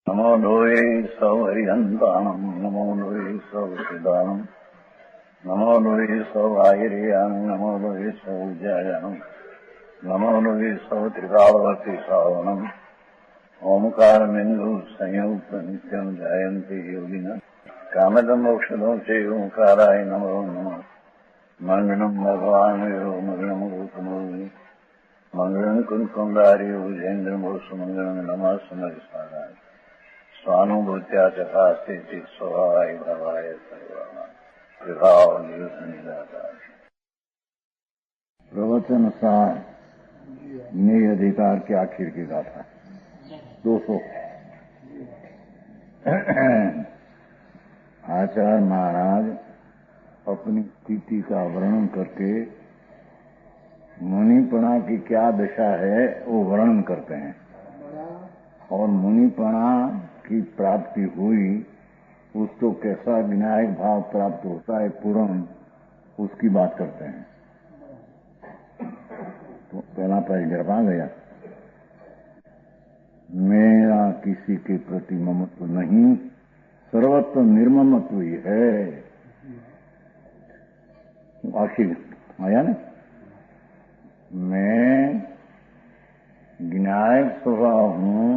नमो लोये सौहरिहन्ताणम् नमो लोये सौहृदानम् नमो लोये सौभागिर्यानम् नमो लोये सौज्यायानम् नमो लोये सौत्रिकालवती सावनम् ओंकारमिन्दु संयुक्त नित्यम् जायन्ति योगिनः कामदम् मोक्षदम् च ओंकाराय नमो नमः मङ्गलम् भगवान् यो मङ्गलम् रूपमोहि मङ्गलम् कुन्कुण्डार्यो जयेन्द्रमोसुमङ्गलम् नमः सुमरिस्मराय स्वानुभूत्या चकास्ते स्वभावाय भवाय प्रवचन सार न्याय अधिकार के आखिर की गाथा 200 आचार्य महाराज अपनी स्थिति का वर्णन करके मुनिपणा की क्या दशा है वो वर्णन करते हैं और मुनिपणा की प्राप्ति हुई उसको कैसा विनायक भाव प्राप्त होता है पूर्ण उसकी बात करते हैं। तो पहला पैराग्राफ आ गया। मेरा किसी के प्रति ममत्व नहीं, सर्वत्र निर्ममत्व ही है। आखिर आया ना, मैं विनायक स्वभाव हूं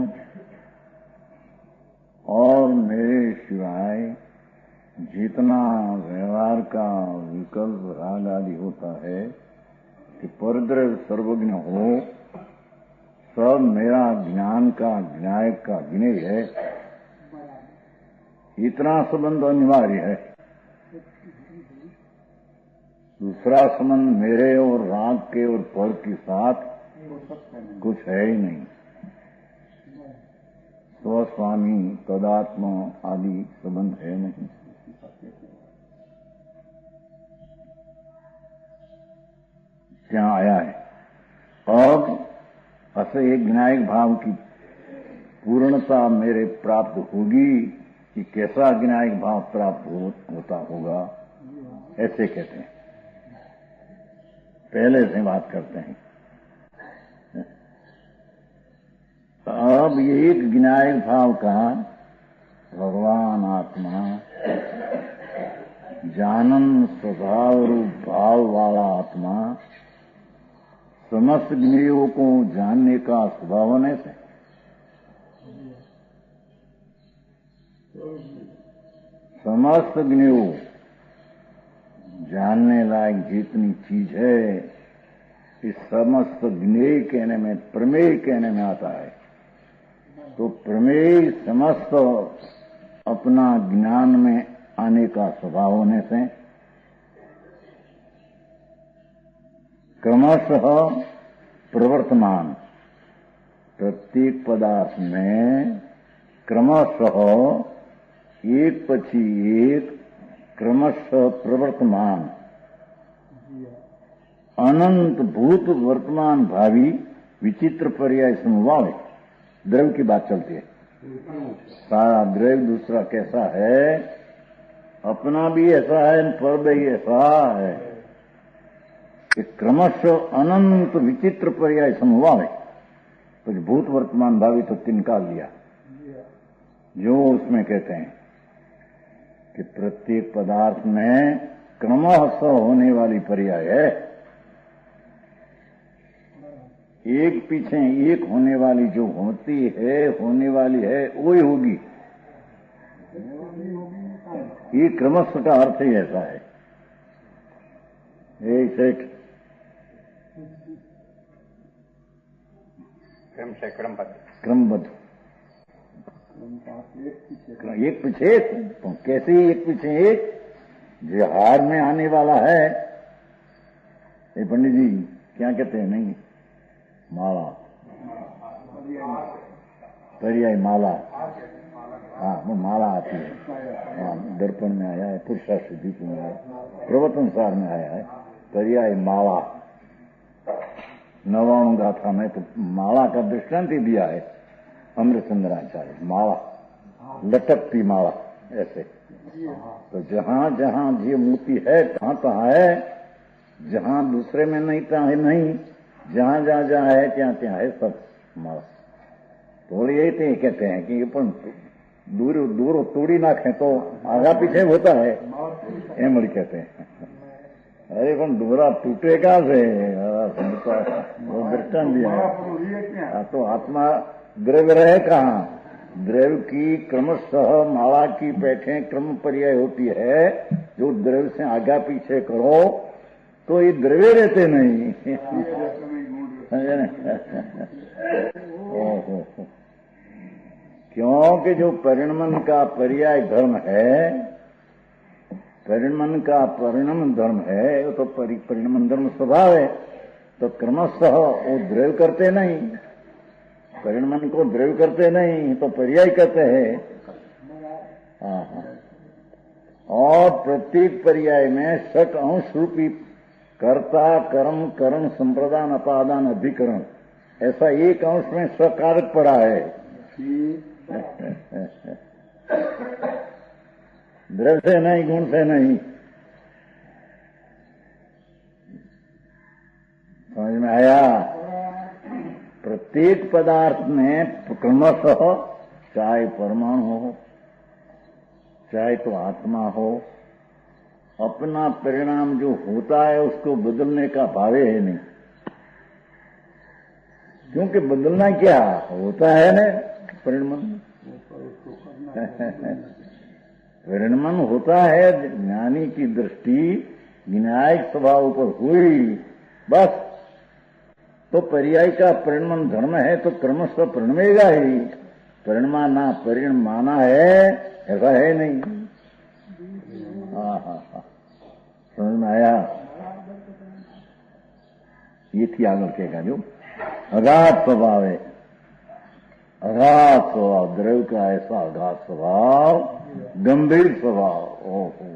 और मेरे सिवाय जितना व्यवहार का विकल्प राग आदि होता है कि परद्रव्य सर्वज्ञ हो, सब मेरा ज्ञान का विनायक का विनय है। इतना संबंध अनिवार्य है। दूसरा संबंध मेरे और राग के और पद के साथ कुछ है ही नहीं। स्वस्वामी तदात्मा आदि संबंध है नहीं। क्या आया है अब ऐसे एक विनायक भाव की पूर्णता मेरे प्राप्त होगी कि कैसा विनायक भाव प्राप्त होता होगा, ऐसे कहते हैं। पहले से बात करते हैं। अब ये एक विनायक भाव का भगवान आत्मा जानन स्वभाव रूप भाव वाला आत्मा समस्त ज्ञेयों को जानने का स्वभाव होने से समस्त ज्ञेयों जानने लायक जितनी चीज है इस समस्त ज्ञेय कहने में प्रमेय कहने में आता है। तो प्रमेय समस्त अपना ज्ञान में आने का स्वभाव होने से क्रमशः प्रवर्तमान प्रत्येक पदार्थ में क्रमशः एक पछी एक क्रमशः प्रवर्तमान अनंत भूत वर्तमान भावी विचित्र पर्याय समभाव है। द्रव्य की बात चलती है। सारा द्रव्य दूसरा कैसा है, अपना भी ऐसा है, पर भी ऐसा है कि क्रमशः अनंत विचित्र पर्याय समभाव है। तो भूत वर्तमान भावी तो निकाल दिया। जो उसमें कहते हैं कि प्रत्येक पदार्थ में क्रमशः होने वाली पर्याय है। एक पीछे एक होने वाली जो होती है, होने वाली है, वही होगी। ये क्रमशः का अर्थ ही ऐसा है। एक क्रमबद्ध एक पीछे एक, तो कैसे एक पीछे एक जो हार में आने वाला है। ये पंडित जी क्या कहते हैं, नहीं माला पर्याय माला, हाँ वो माला आती है। हाँ दर्पण में आया है, पुरुषार्थ दीप में आया है, प्रवचन सार में आया है पर्याय माला। नवाणु गाथा में तो माला का दृष्टांत ही दिया है अमृतचंद्राचार्य। माला लटकती माला ऐसे। तो जहां जहां ये मोती है कहां तहां है, जहां दूसरे में नहीं तहां नहीं, जहां जहां जहां है ત્યાં ત્યાં है सब माला। तोड़ी यही कहते हैं कि पण दूर दूर तोड़ी नाखे तो आगा पीछे होता है, एम कहते हैं। अरे पण डोरा तूटेगा से वो दृष्टान दिया। तो आत्मा द्रव्य रहे कहाँ? द्रव्य की क्रमशः माला की पैठें क्रम पर्याय होती है, जो द्रव्य से आगा पीछे करो तो ये द्रव्य रहते नहीं। क्योंकि जो परिणमन का पर्याय धर्म है, परिणमन का परिणम धर्म है, वो तो परिणमन धर्म स्वभाव है, तो क्रमशः वो द्रव्य करते नहीं, परिणमन को द्रव्य करते नहीं, तो पर्याय करते हैं। और प्रत्येक पर्याय में षट अंश रूपी कर्ता कर्म करण संप्रदान अपादान अधिकरण, ऐसा एक अंश में स्वकारक पड़ा है। द्रव्य से नहीं, गुण से नहीं। समझ में आया? प्रत्येक पदार्थ में क्रमशः, चाहे परमाणु हो, चाहे तो आत्मा हो, अपना परिणाम जो होता है उसको बदलने का भाव है नहीं। क्योंकि बदलना क्या होता है ना, परिणमन। परिणमन होता है, ज्ञानी की दृष्टि विनायक स्वभाव पर हुई, बस। तो पर्याय का परिणमन धर्म है तो क्रमशः परिणमेगा ही। परिणमा ना परिणमाना है, ऐसा है नहीं। समझ में आया? ये थी आगे कहेगा जो अगाध स्वभाव है, अगाध स्वभाव, द्रव्य का ऐसा अगाध स्वभाव, गंभीर स्वभाव। ओहो,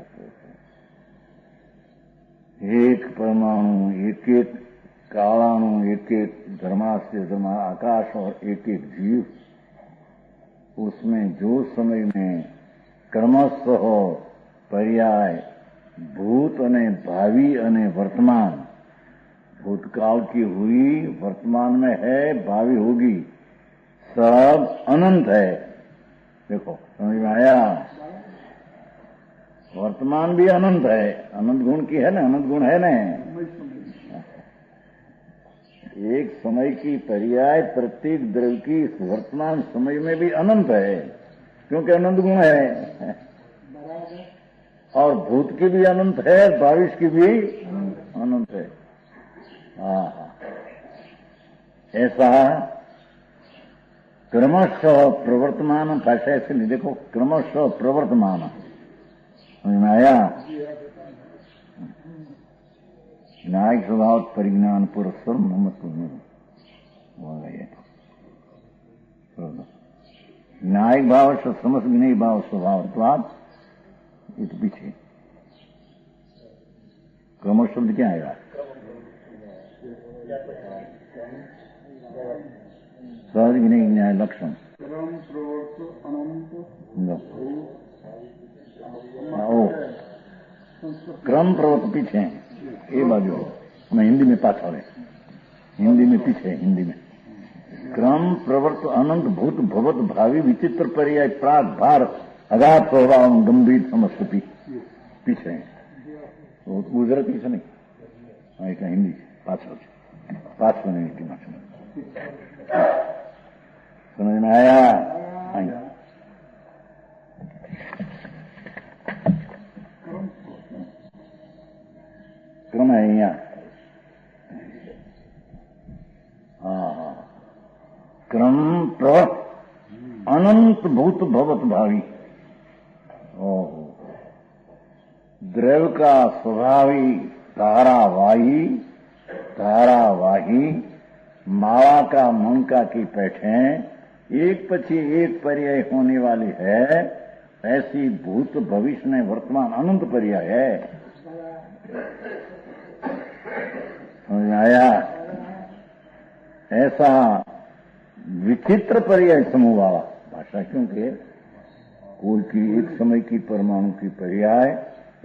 एक परमाणु, एक एक कालाणु, एक एक धर्मास्य धर्मा आकाश और एक एक जीव, उसमें जो समय में क्रमशः पर्याय भूत अने भावी अने वर्तमान, भूतकाल की हुई, वर्तमान में है, भावी होगी, सब अनंत है। देखो समझ में आया? वर्तमान भी अनंत है, अनंत गुण की है ना, अनंत गुण है ना। एक समय की पर्याय प्रत्येक द्रव्य की वर्तमान समय में भी अनंत है, क्योंकि अनंत गुण है। और भूत की भी अनंत है, भविष्य की भी अनंत है। ऐसा क्रमशः प्रवर्तमान, भाषा ऐसे नहीं, देखो क्रमशः प्रवर्तमान, समझ में आया? नायक स्वभाव परिज्ञान पुरस्वर ममत्व नायक भाव से समस्त विनय भाव स्वभाव इस पीछे क्रम शब्द क्या आएगा? सहज विनय न्याय लक्षण क्रम प्रवर्त पीछे ये बाजू मैं हिंदी में पाछा है, हिंदी में पीछे, हिंदी में क्रम प्रवर्त अनंत भूत भवत भावी विचित्र पर्याय प्राग भार अगाध स्वभाव गंभीर समस्त पीछे है। तो गुजराती से नहीं, हाँ हिंदी पाछो नहीं समझ में आया? क्रम है यहाँ। क्रम प्रवर्त अनंत भूत भवत भावी। द्रव्य का स्वभावी धारावाही माला का मंका की पैठें एक पछी एक पर्याय होने वाली है, ऐसी भूत भविष्य में वर्तमान अनंत पर्याय है। समझ आया? ऐसा विचित्र पर्याय समूह वाला भाषा, क्योंकि कोई की एक समय की परमाणु की पर्याय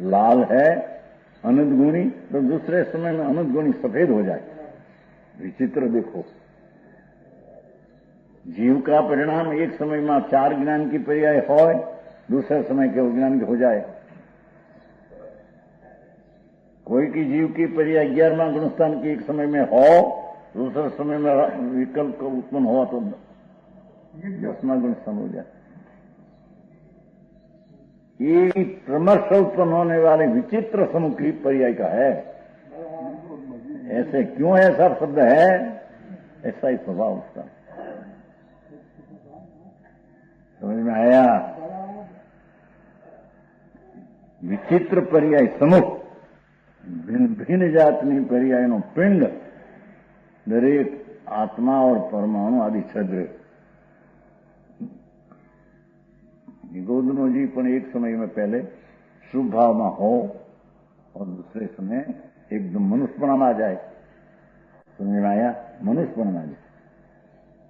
लाल है अनंत गुणी, तो दूसरे समय में अनंत गुणी सफेद हो जाए। विचित्र देखो, जीव का परिणाम एक समय में 4 ज्ञान की पर्याय हो, दूसरे समय के ज्ञान हो जाए। कोई की जीव की पर्याय 11वां गुणस्थान की एक समय में हो, दूसरे समय में विकल्प को उत्पन्न हुआ तो 10वां गुणस्थान हो जाए। ये क्रमश उत्पन्न होने वाले विचित्र समूह की पर्याय का है। ऐसे क्यों ऐसा शब्द है? ऐसा ही स्वभाव उसका। समझ में आया? विचित्र पर्याय समूह, भिन्न जातनी पर्यायનો पिंड दरेक आत्मा और परमाणु आदि छद्र। निगोदनो जी पण एक समय में पहले शुभ भाव में हो और दूसरे समय एकदम मनुष्यपना में आ जाए। समझ में आया? मनुष्यपना में आ जाए।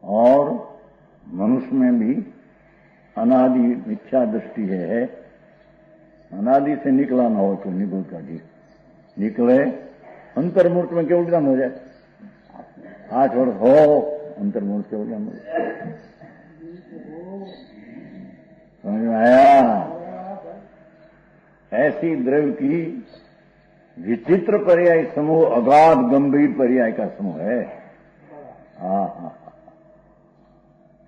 और मनुष्य में भी अनादि मिथ्या दृष्टि है। अनादि से निकला ना हो तो निगोद का जी निकले, अंतर्मूर्त में केवल ज्ञान हो जाए। 8 वर्ष हो अंतर्मूर्त केवल ज्ञान हो जाए। समझ में आया? ऐसी द्रव्य की विचित्र पर्याय समूह अगाध गंभीर पर्याय का समूह है। हाँ,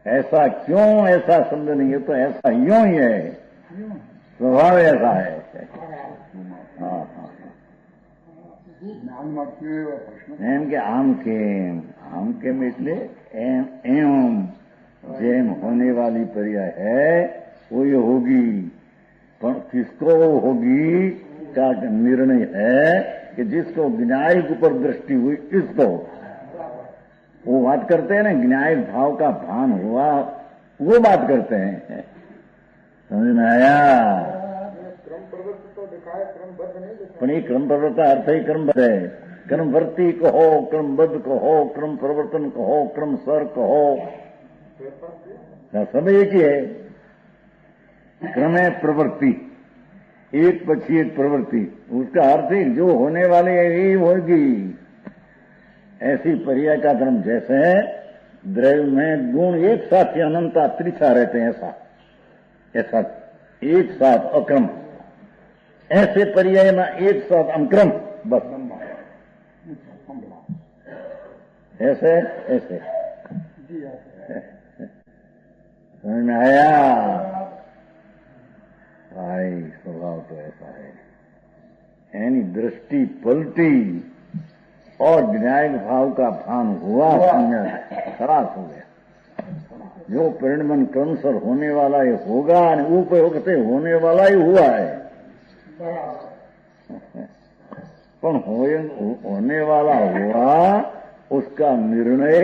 ऐसा क्यों? ऐसा शब्द नहीं है तो ऐसा यूं ही है, स्वभाव ऐसा है। हाँ, एम के आम के એટલે एवं जेम होने वाली पर्याय है वो ये होगी, पर किसको होगी का निर्णय है कि जिसको ज्ञायक ऊपर दृष्टि हुई इसको वो बात करते हैं ना, ज्ञायक भाव का भान हुआ वो बात करते हैं। समझ में आया? पण ये क्रम प्रवृत्त अर्थ ही क्रमबद्ध है। क्रमवर्ती कहो, क्रमबद्ध कहो, क्रम प्रवर्तन कहो, क्रम सर कहो, सब एक ही है। क्रम है प्रवृत्ति, एक पक्षी एक प्रवृत्ति, उसका अर्थ ही जो होने वाले है यही होगी। ऐसी पर्याय का धर्म जैसे है, द्रव्य में गुण एक साथ ही अनंता त्रिछा रहते हैं, ऐसा एक साथ अक्रम, ऐसे पर्याय में एक साथ अक्रम, बस ऐसे ऐसे समझ में आया? भाई स्वभाव तो ऐसा है। यानी दृष्टि पलटी और न्यायिक भाव का भान हुआ, खलास हो गया। जो परिणमन क्रमशः होने वाला ये होगा, उपयोग से होने वाला ही हुआ है। पर होने वाला हुआ उसका निर्णय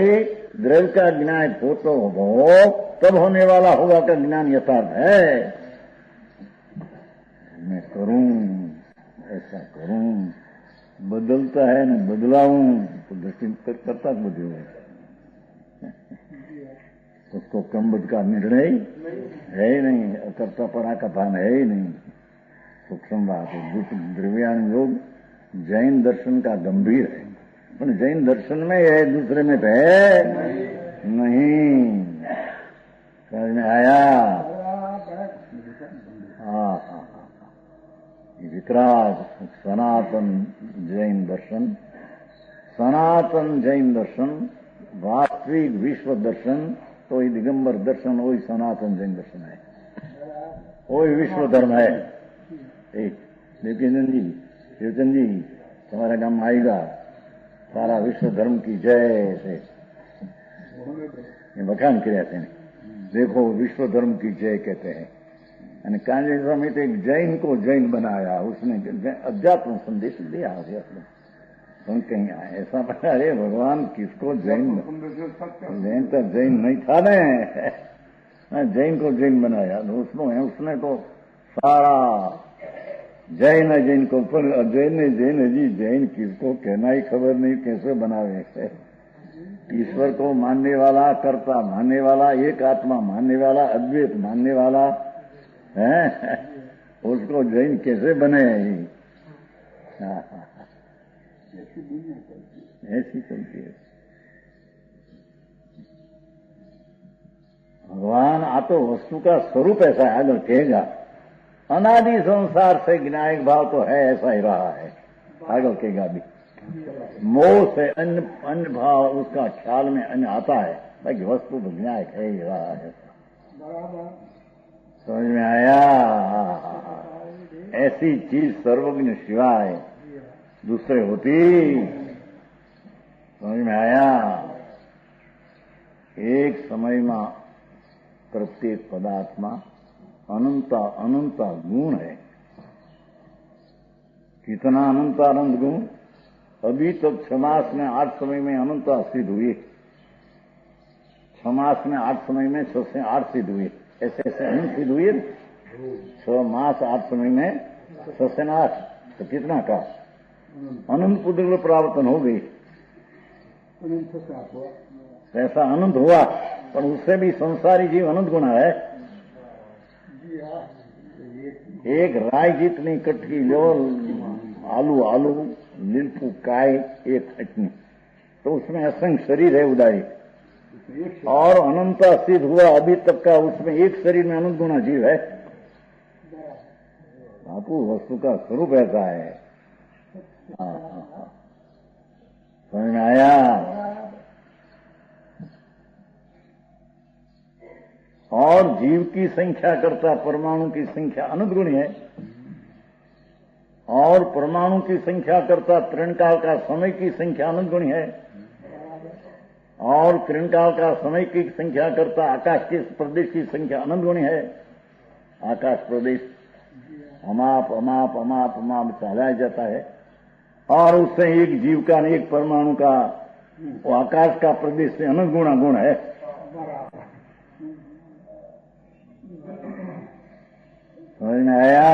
द्रव्य का ज्ञान हो तो हो, तब होने वाला होगा का ज्ञान यथार्थ है। मैं करूं, ऐसा करूं, बदलता है न बदलाऊं तो दृष्टि करता बदल उसको क्रमबद्ध का निर्णय है ही नहीं, अकर्तापना का भान है ही नहीं। सूक्ष्म बात है। द्रव्यान योग जैन दर्शन का गंभीर है, पर जैन दर्शन में है, दूसरे में तो है नहीं। समझ में आया? हाँ, वितराग सनातन जैन दर्शन, सनातन जैन दर्शन, वास्तविक विश्व दर्शन तो ये दिगंबर दर्शन वही सनातन जैन दर्शन है, वही विश्व धर्म है। देवचंद जी तुम्हारे गांव में आएगा, सारा विश्व धर्म की जय से बखान किया थे। देखो विश्व धर्म की जय कहते हैं। कांजी स्वामी तो एक जैन को जैन बनाया, उसने अध्यात्म संदेश दिया। तुम कहीं ऐसा बना, अरे भगवान किसको जैन, जैन तो जैन नहीं था ना, जैन को जैन बनाया उसने तो सारा जैन है, जैन को पर जैन है जी, जैन किसको कहना ही खबर नहीं, कैसे बनावे। ईश्वर को मानने वाला, कर्ता मानने वाला, एक आत्मा मानने वाला, अद्वैत मानने वाला है, उसको जैन कैसे बने? ऐसी चलती है। तो वस्तु का स्वरूप ऐसा है, अगर कहेगा अनादि संसार से ज्ञायक भाव तो है, ऐसा ही रहा है, आगे कहेगा भी मोह से अन्य भाव उसका ख्याल में अन्य आता है, बाकी वस्तु तो ज्ञायक है ही रहा है। समझ में आया? ऐसी चीज सर्वज्ञ सिवाय दूसरे होती। समझ में आया? एक समय में प्रत्येक पदार्थ में अनंता गुण है। कितना अनंत गुण? अभी तक 6 मास में 8 समय में अनंत सिद्ध हुए, 6 मास में 8 समय में 6 से 8 सिद्ध हुए, ऐसे ऐसे अनंत सिद्ध हुए। 6 मास 8 समय में 6 से 8, तो कितना का अनंत पुत्र प्रावर्तन हो गई, ऐसा अनंत हुआ। पर उससे भी संसारी जीव अनंत गुना है। एक राय जितनी कटकी लो, आलू लीलफू काय एक हटनी, तो उसमें असंख्य शरीर है उदारी, और अनंत सिद्ध हुआ अभी तक का, उसमें एक शरीर में अनंत गुना जीव है। बापू वस्तु का स्वरूप ऐसा है। समझ में आया? और जीव की संख्या करता परमाणु की संख्या अनंत गुणी है, और परमाणु की संख्या करता त्रिणकाल का समय की संख्या अनंत गुणी है, और त्रिणकाल का समय की संख्या करता आकाश के प्रदेश की संख्या अनंत गुणी है। आकाश प्रदेश अमाप अमाप अमाप अमाप चलाया जाता है, और उससे एक जीव का एक परमाणु का वो आकाश का प्रदेश से अनंत गुणा गुण है। समझ में आया?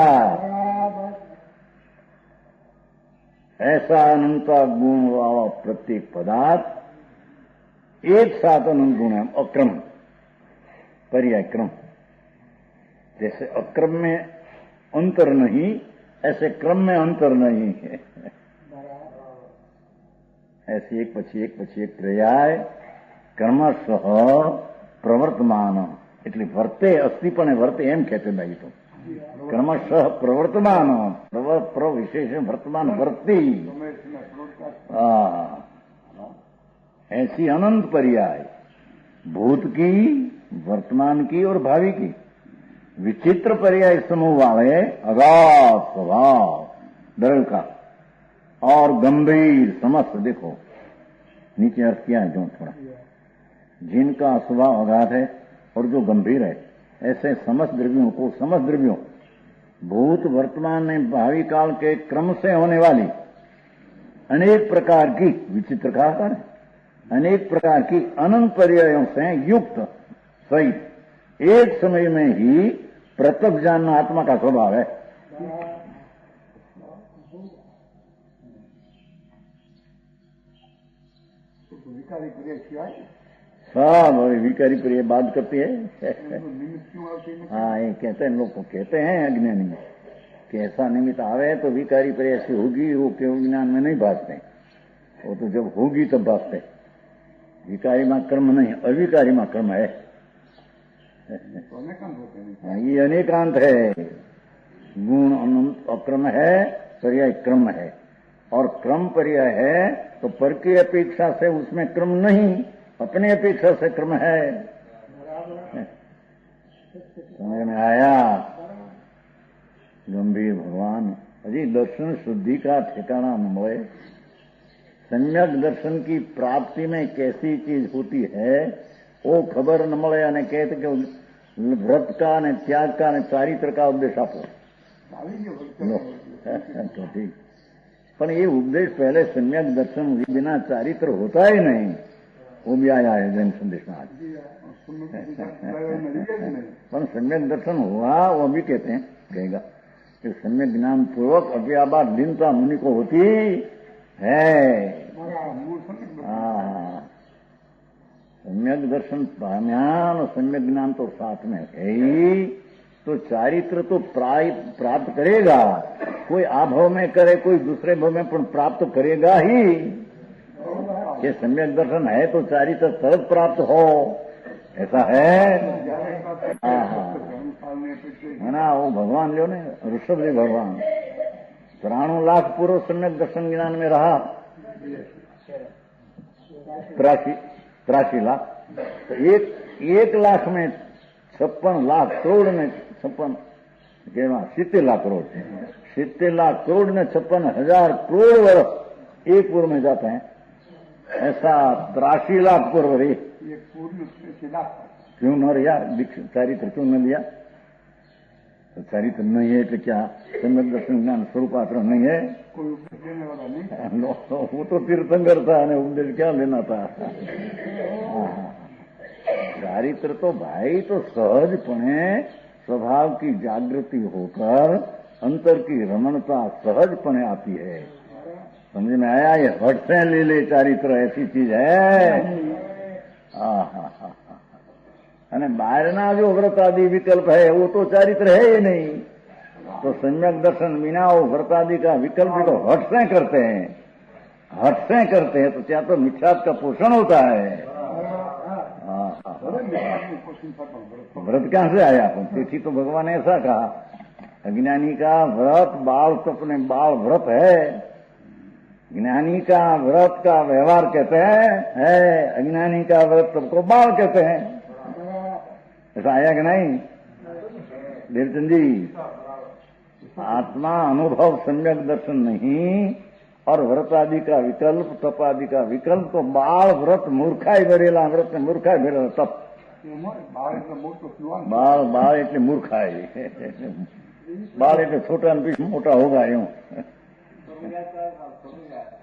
ऐसा अनंत गुण वाला प्रत्येक पदार्थ एक साथ अनंत गुण है। अक्रम पर्याय क्रम, जैसे अक्रम में अंतर नहीं, ऐसे क्रम में अंतर नहीं है। ऐसे एक पछी एक पर्याय क्रमशः प्रवर्तमान, એટલે વર્તે અસ્તિપણે વર્તે એમ કહેતે ભાઈ તો क्रमशः प्रवर्तमान, प्र विशेषण वर्तमान वर्ती, ऐसी अनंत पर्याय भूत की, वर्तमान की और भावी की विचित्र पर्याय समूह वाले अगाध स्वभाव दृढ़ का और गंभीर समस्त। देखो नीचे अर्थ किया है जो थोड़ा, जिनका स्वभाव अगाध है और जो गंभीर है, ऐसे समस्त द्रव्यों को, समस्त द्रव्यों भूत वर्तमान में भावी काल के क्रम से होने वाली अनेक प्रकार की, विचित्र का अनेक प्रकार की अनंत पर्यायों से युक्त सहित एक समय में ही प्रत्यक्ष जानना आत्मा का स्वभाव है। सब विकारी प्रिय बात करती है। हाँ, ये कहते हैं, लोग को कहते हैं अज्ञानी में कि ऐसा निमित्त आवे तो विकारी प्रिय ऐसी होगी, वो क्यों ज्ञान में नहीं भाजते, वो तो जब होगी तब भाजते। विकारी में कर्म नहीं, अविकारी में कर्म है। ये अनेकांत है। गुण अनंत अक्रम है, पर्याय क्रम है, और क्रम पर्याय है तो पर की अपेक्षा से उसमें क्रम नहीं, अपनी अपेक्षा से क्रम है। समझ में आया? गंभीर भगवान अजी दर्शन शुद्धि का ठिकाना न मिले। सम्यक दर्शन की प्राप्ति में कैसी चीज होती है वो खबर न मिले, અને कहते कि व्रत का ने त्याग का ने चारित्र का उपदेश आपो तो ठीक, पर ये उपदेश पहले सम्यक दर्शन बिना चारित्र होता ही नहीं। वो भी आया है जैन संदेश में आज। पर सम्यक दर्शन हुआ वो भी कहते हैं, कहेगा कि सम्यक ज्ञान पूर्वक अज्ञाबाद दीनता मुनि को होती है। सम्यक दर्शन ज्ञान और सम्यक ज्ञान तो साथ में है ही, तो चारित्र तो प्राप्त करेगा। कोई आभव में करे, कोई दूसरे भव में प्राप्त करेगा ही। कि सम्यक दर्शन है तो चारित्र तरत प्राप्त हो, ऐसा है। है ना, वो भगवान जो ने ऋषभ जी भगवान 93 लाख पूर्व सम्यक दर्शन ज्ञान में रहा, 83 लाख, तो 1 लाख में 56 लाख करोड़ में 70 लाख करोड़, 70 लाख करोड़ में 56,000 करोड़ वर्ष एक पूर्व में जाते हैं। ऐसा 83 लाख पूर्व रे क्यों न रिया चारित्र क्यों न लिया? तो चारित्र नहीं है तो क्या सम्यक दर्शन ज्ञान स्वरूपात्र नहीं है? कोई उपदेश देने वाला नहीं, वो तो तीर्थंकर था, उपदेश क्या लेना था? चारित्र तो भाई तो सहजपणे स्वभाव की जागृति होकर अंतर की रमणता सहजपणे आती है। समझ में आया? ये हट से ले ले चारित्र ऐसी चीज है। અને બહારના जो व्रत आदि विकल्प है वो तो चारित्र है ही नहीं। तो सम्यक दर्शन बिना वो व्रत आदि का विकल्प तो हट से करते हैं, हट से करते हैं, तो क्या तो मिथ्यात्व का पोषण होता है। व्रत कहां से आया? तिथि तो भगवान ने ऐसा कहा, अज्ञानी का व्रत बाल सपने बाल व्रत है, ज्ञानी का व्रत का व्यवहार कहते हैं, अज्ञानी का व्रत सबको बाल कहते हैं। ऐसा आया कि नहीं देवचंद जी? आत्मा अनुभव सम्यक दर्शन नहीं और व्रत आदि का विकल्प तप आदि का विकल्प तो बाल व्रत मूर्खाई भरेला, व्रत ने मूर्खाई भरेला तप बाल बाल એટલે મૂર્ખાઈ, બાળ એટલે છોટા ને પીછ મોટા હોગા એવું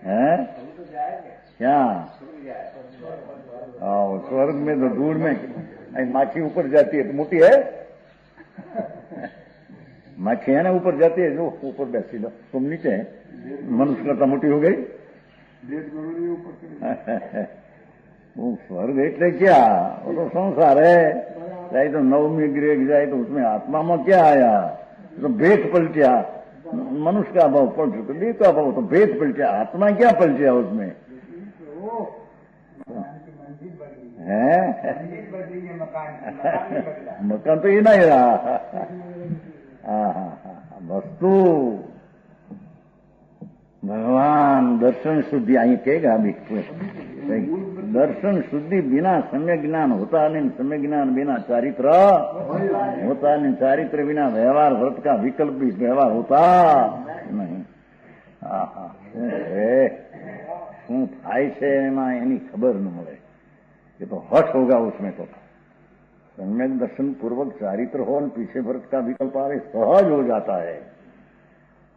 है क्या? स्वर्ग में तो दूर में माखी ऊपर जाती है तो मोटी है, माखी है ना ऊपर जाती है, जो ऊपर बैसी लो तुम नीचे है, मनुष्य करता मोटी हो गई। वो स्वर्ग એટલે क्या? वो तो संसार है, चाहे तो 9वीं ग्रेड जाए तो उसमें आत्मा में क्या आया? तो भेद पलटिया, मनुष्य का भाव पलट चुका, देह का भाव तो भेद पलटिया, आत्मा क्या पलटिया उसमें है? मकान तो ये नहीं रहा। वस्तु भगवान दर्शन शुद्धि आई कहेगा अभी, दर्शन शुद्धि बिना सम्यक ज्ञान होता नहीं, सम्यक ज्ञान बिना चारित्र होता नहीं, चारित्र बिना व्यवहार व्रत का विकल्प भी व्यवहार होता नहीं। શું થાય છે એમાં એની ખબર ન મળે, ये तो हट होगा उसमें। तो सम्यक दर्शन पूर्वक चारित्र हो और पीछे व्रत का विकल्प आवे, सहज हो जाता है।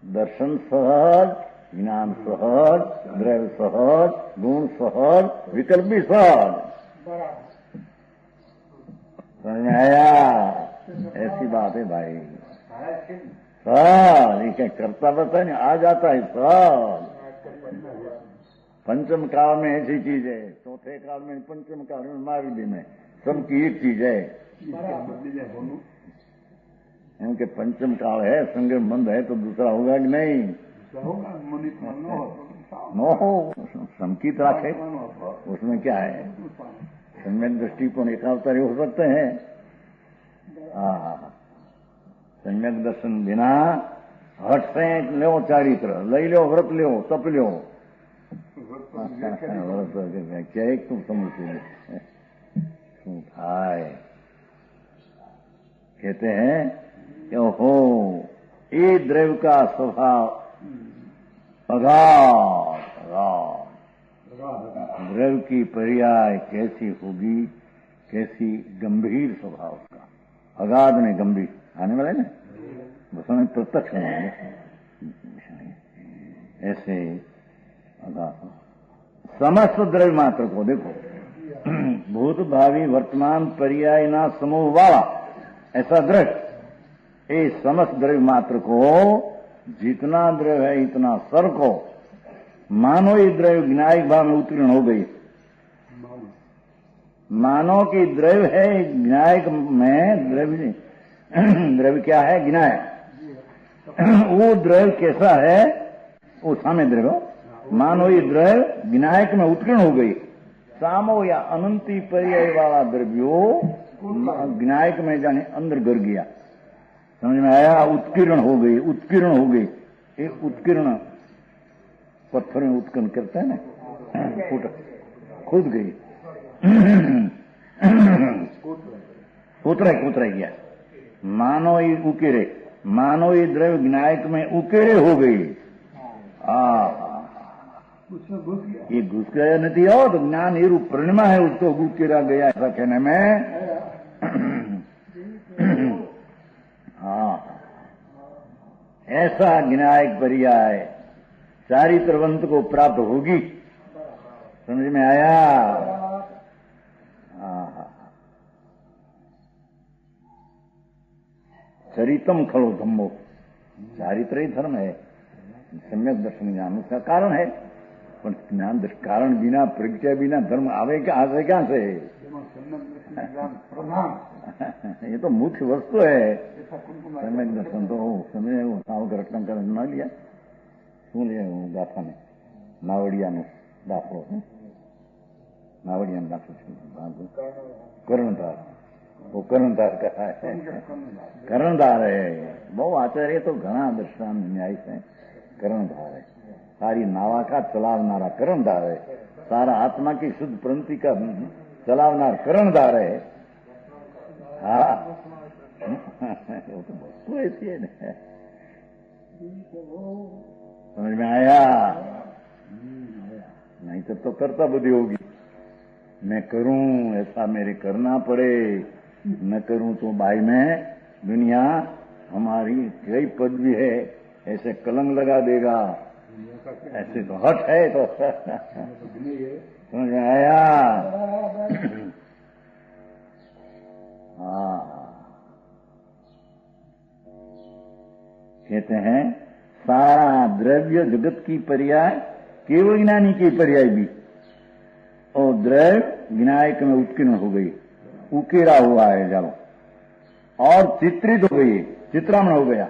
दर्शन सहज, ज्ञान सहज, द्रव्य सहज, गुण सहज, विकल्प भी सहज। समझ में आया? ऐसी बात है भाई। सहज ये क्या करता रहता है, आ जाता है सहज। पंचम काल में ऐसी चीज है, चौथे काल में, पंचम काल में, महाविद्य में सबकी एक चीज है। इनके पंचम काल है, संग्रम बंद है तो दूसरा होगा कि नहीं? नो हो, समकित राखे, उसमें क्या है? सम्यक दृष्टिकोण एकावतारी हो सकते हैं। सम्यक दर्शन बिना हट से लो चारित्र लई लो, व्रत लो, तप लो, व्याख्या एक तुम समझते શું થાય? कहते हैं कि ओहो ये द्रव्य का स्वभाव अगाध, द्रव्य की पर्याय कैसी होगी, कैसी गंभीर स्वभाव उसका, अगाध में गंभीर आने वाला है ना, उसमें प्रत्यक्ष होंगे ऐसे अगाध। समस्त द्रव्य मात्र को देखो, भूत भावी वर्तमान पर्याय ना समूह वाला ऐसा द्रव्य, ये समस्त द्रव्य मात्र को जितना द्रव्य है इतना सर को मानो ये द्रव्य ज्ञायिक भाव में उत्तीर्ण हो गई। मानो कि द्रव्य है ज्ञायिक में, द्रव्य क्या है? ज्ञायक। वो द्रव्य कैसा है? वो सामे द्रव्य, मानो ये द्रव्य विनायक में उत्कीर्ण हो गई, सामो या अनंती पर्याय वाला द्रव्यो ज्ञायक में जाने अंदर गर गया। समझ में आया? उत्कीर्ण हो गई, उत्कीर्ण हो गई। एक उत्कीर्ण पत्थर में उत्कीर्ण करते हैं ना, खुद गई, उतरा गया। मानो ये उकेरे, मानो ये द्रव्य ज्ञायक में उकेरे हो गई। ये घुस गया नहीं हो तो ज्ञान ये रूप पूर्णिमा है, उसको उकेरा गया ऐसा कहने में। हाँ, ऐसा ज्ञायक पर्याय चारित्रवंत को प्राप्त होगी। समझ में आया? चरितम खलो धम्मो, चारित्र ही धर्म है। सम्यक दर्शन ज्ञान उसका कारण है, पर ज्ञान कारण बिना, प्रज्ञा बिना धर्म आवे क्या, आवे क्या से? ये तो मुख्य वस्तु है। सम्यक दर्शन तो समझे वो साव का रटन कर न लिया, सुन लिया वो गाथा ने नावड़िया नो दाखलो, नावड़िया ने दाखलो कर्णधार, वो कर्णधार कहा है, कर्णधार है। बहु आचार्य तो घना दृष्टांत न्याय से कर्णधार है। सारी नावा का चलावनारा कर्णधार है, सारा आत्मा की शुद्ध प्रंति का चलावनार कर्णधार है। हाँ, वो तो वस्तु ऐसी है ना। समझ में आया? नहीं तो करता बुद्धि होगी। मैं करूं ऐसा मेरे करना पड़े, न करूं तो भाई में दुनिया हमारी कई पदवी है ऐसे कलंक लगा देगा, ऐसे तो हट है। तो समझ में आया? हाँ, कहते हैं सारा द्रव्य जगत की पर्याय केवल ज्ञानी की पर्याय भी, और द्रव्य ज्ञायक में उत्कीर्ण हो गई, उकेरा हुआ है जब, और चित्रित हो गई, चित्रामण हो गया।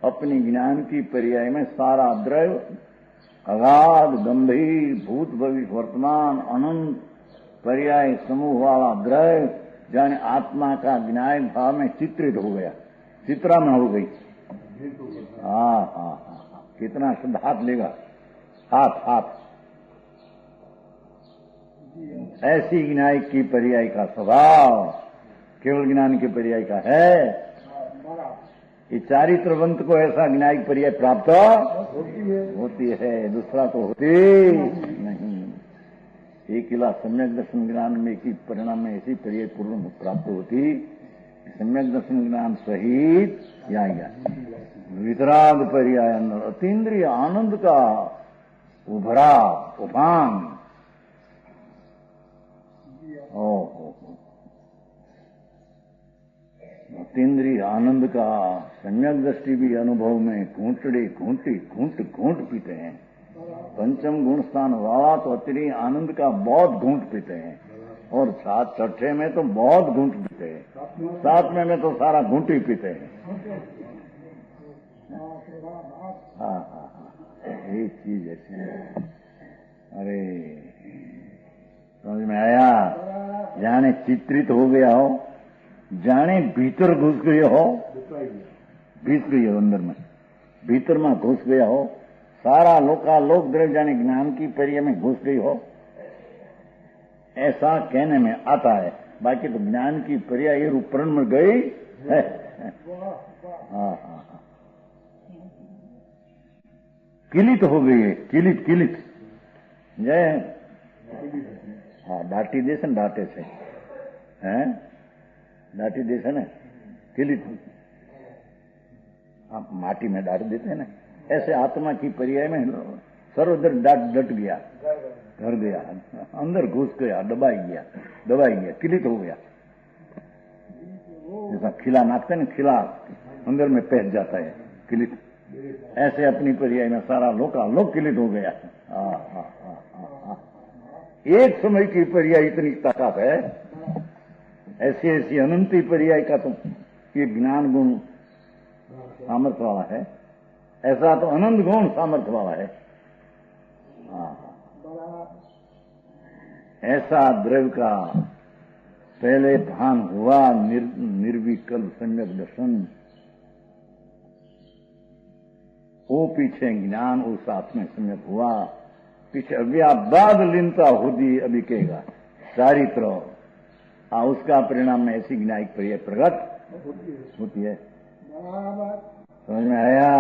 अपनी ज्ञान की पर्याय में सारा द्रव्य अगाध गंभीर भूत भविष्य वर्तमान अनंत पर्याय समूह वाला द्रव्य जाने आत्मा का ज्ञायक भाव में चित्रित हो गया, चित्रामण हो गई। हाँ, कितना शुद्ध हाथ लेगा, हाथ ऐसी ज्ञायक की पर्याय का स्वभाव केवल ज्ञान के पर्याय का है। ये चारित्रवंत को ऐसा ज्ञायक पर्याय प्राप्त होती है, दूसरा तो होती नहीं। एक इला सम्यक दर्शन ज्ञान में की परिणाम में ऐसी पर्याय पूर्ण प्राप्त होती, सम्यक दर्शन ज्ञान सहित या वितराग पर्याय अतीन्द्रिय आनंद का उभरा उफान। अतीन्द्रिय आनंद का सम्यक दृष्टि भी अनुभव में घूंट पीते हैं। पंचम गुण स्थान वाला तो अतिरिक्त आनंद का बहुत घूंट पीते हैं, और छठे में तो बहुत घूंट पीते हैं, सातवें में तो सारा घूंट ही पीते हैं। हाँ, एक चीज ऐसी है। अरे समझ में आया? जाने चित्रित हो गया हो, जाने भीतर घुस गए हो, घुस गई हो अंदर में, भीतर में घुस गया हो, सारा लोक द्रव्य जाने ज्ञान की पर्याय में घुस गई हो, ऐसा कहने में आता है। बाकी तो ज्ञान की पर्याय रूपरण में गई है। हाँ, किलित हो गई है, किलित जय। हाँ, डाटी देश न डाटे से हैं, डाटी देश है ना, किलित। हाँ, माटी में डाट देते हैं ना, ऐसे आत्मा की पर्याय में सर्वदर डट गया, घर गया, अंदर घुस गया, दबाई गया, किलित हो गया। जैसा खिला नापते ना, खिला अंदर में पैस जाता है, किलित। ऐसे अपनी पर्याय में सारा लोक किलित हो गया। एक समय की पर्याय इतनी ताकत है, ऐसी अनंती पर्याय का तो ये ज्ञान गुण सामर्थ्य वाला है, ऐसा तो अनंत गुण सामर्थ्य वाला है। ऐसा द्रव्य का पहले भान हुआ, निर्विकल्प सम्यक दर्शन, वो पीछे ज्ञान, वो साथ में सम्यक हुआ, पीछे अव्याबाद लीनता होती अभी कहेगा चारित्र, उसका परिणाम में ऐसी ज्ञानिक पर्याय प्रकट होती है। समझ में आया?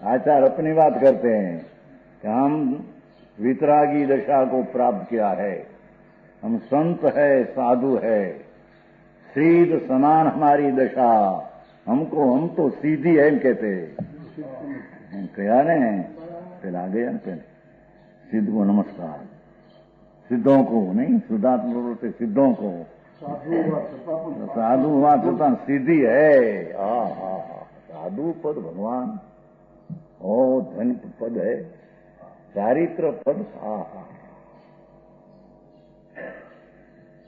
आचार्य अपनी बात करते हैं कि हम वितरागी दशा को प्राप्त किया है, हम संत है, साधु है, सीध समान हमारी दशा, हम तो सीधी है कहते, कहा ने पहले आ गया पहले सिद्ध को नमस्कार, सिद्धों को नहीं, शुद्धात्मा बोलते सिद्धों को, साधु हुआ तो सीधी है। साधु पद भगवान, ओ धन पद है, चारित्र पद,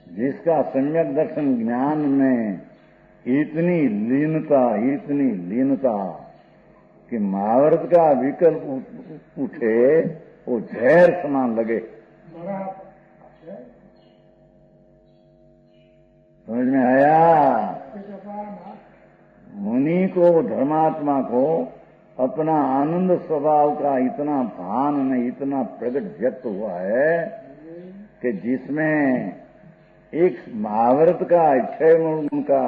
जिसका सम्यक दर्शन ज्ञान में इतनी लीनता कि महाभारत का विकल्प उठे, वो जहर समान लगे। समझ में आया? मुनि को, धर्मात्मा को अपना आनंद स्वभाव का इतना भान में इतना प्रकट व्यक्त हुआ है कि जिसमें एक महाभारत का 6 गुण का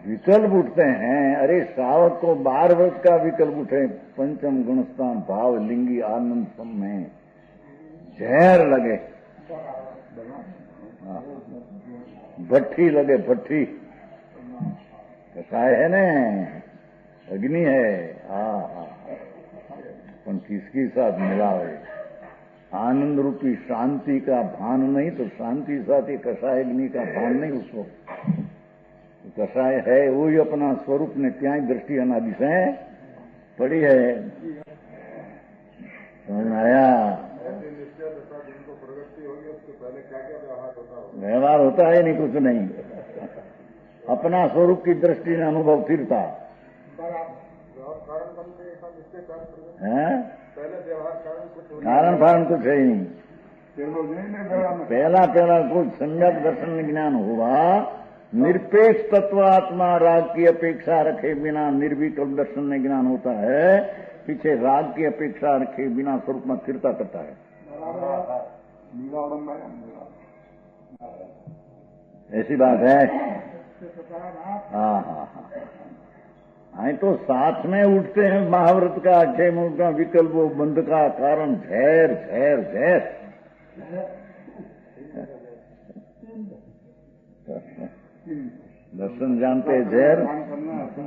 विकल्प उठते हैं। अरे श्रावक को 12 वर्ष का विकल्प उठे, पंचम गुणस्थान भाव लिंगी आनंद सब में जहर लगे, भट्टी लगे, भट्टी कसाय है ने, अग्नि है, पर किसकी साथ मिलावे? आनंद रूपी शांति का भान नहीं तो शांति साथ ही कसाय अग्नि का भान नहीं उसको। कसाय है वही अपना स्वरूप ने क्या दृष्टि अनादि से पड़ी है। समझ में आया? व्यवहार होता है नहीं, कुछ नहीं, अपना स्वरूप की दृष्टि में अनुभव फिरता है। कारण फारण कुछ है ही नहीं। पहला कुछ सम्यक दर्शन ज्ञान हुआ, निरपेक्ष तत्वात्मा राग की अपेक्षा रखे बिना निर्विकल्प दर्शन में ज्ञान होता है, पीछे राग की अपेक्षा रखे बिना स्वरूप में स्थिरता करता है। ऐसी बात है। हाँ, तो साथ में उठते हैं महाव्रत का 6 मुख का विकल्प, बंध का कारण झैर झैर झैर। दर्शन जानते जहर,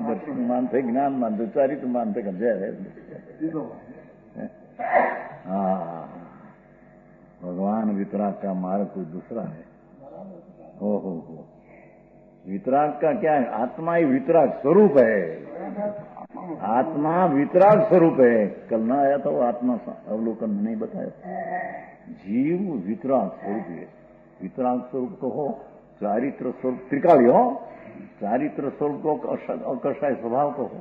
दर्शन मानते ज्ञान मानते, चारित्र मानते का जहर है। हाँ, भगवान वितराग का मार्ग कोई दूसरा है। हो वितराग का क्या है? आत्मा ही वितराग स्वरूप है। आत्मा वितराग स्वरूप है। कल ना आया था वो आत्मा अवलोकन में नहीं बताया। जीव वितराग स्वरूप है। वितराग स्वरूप तो हो, चारित्र स्वरूप त्रिकाली हो, चारित्र स्वरूप को अकर्षाय स्वभाव को हो,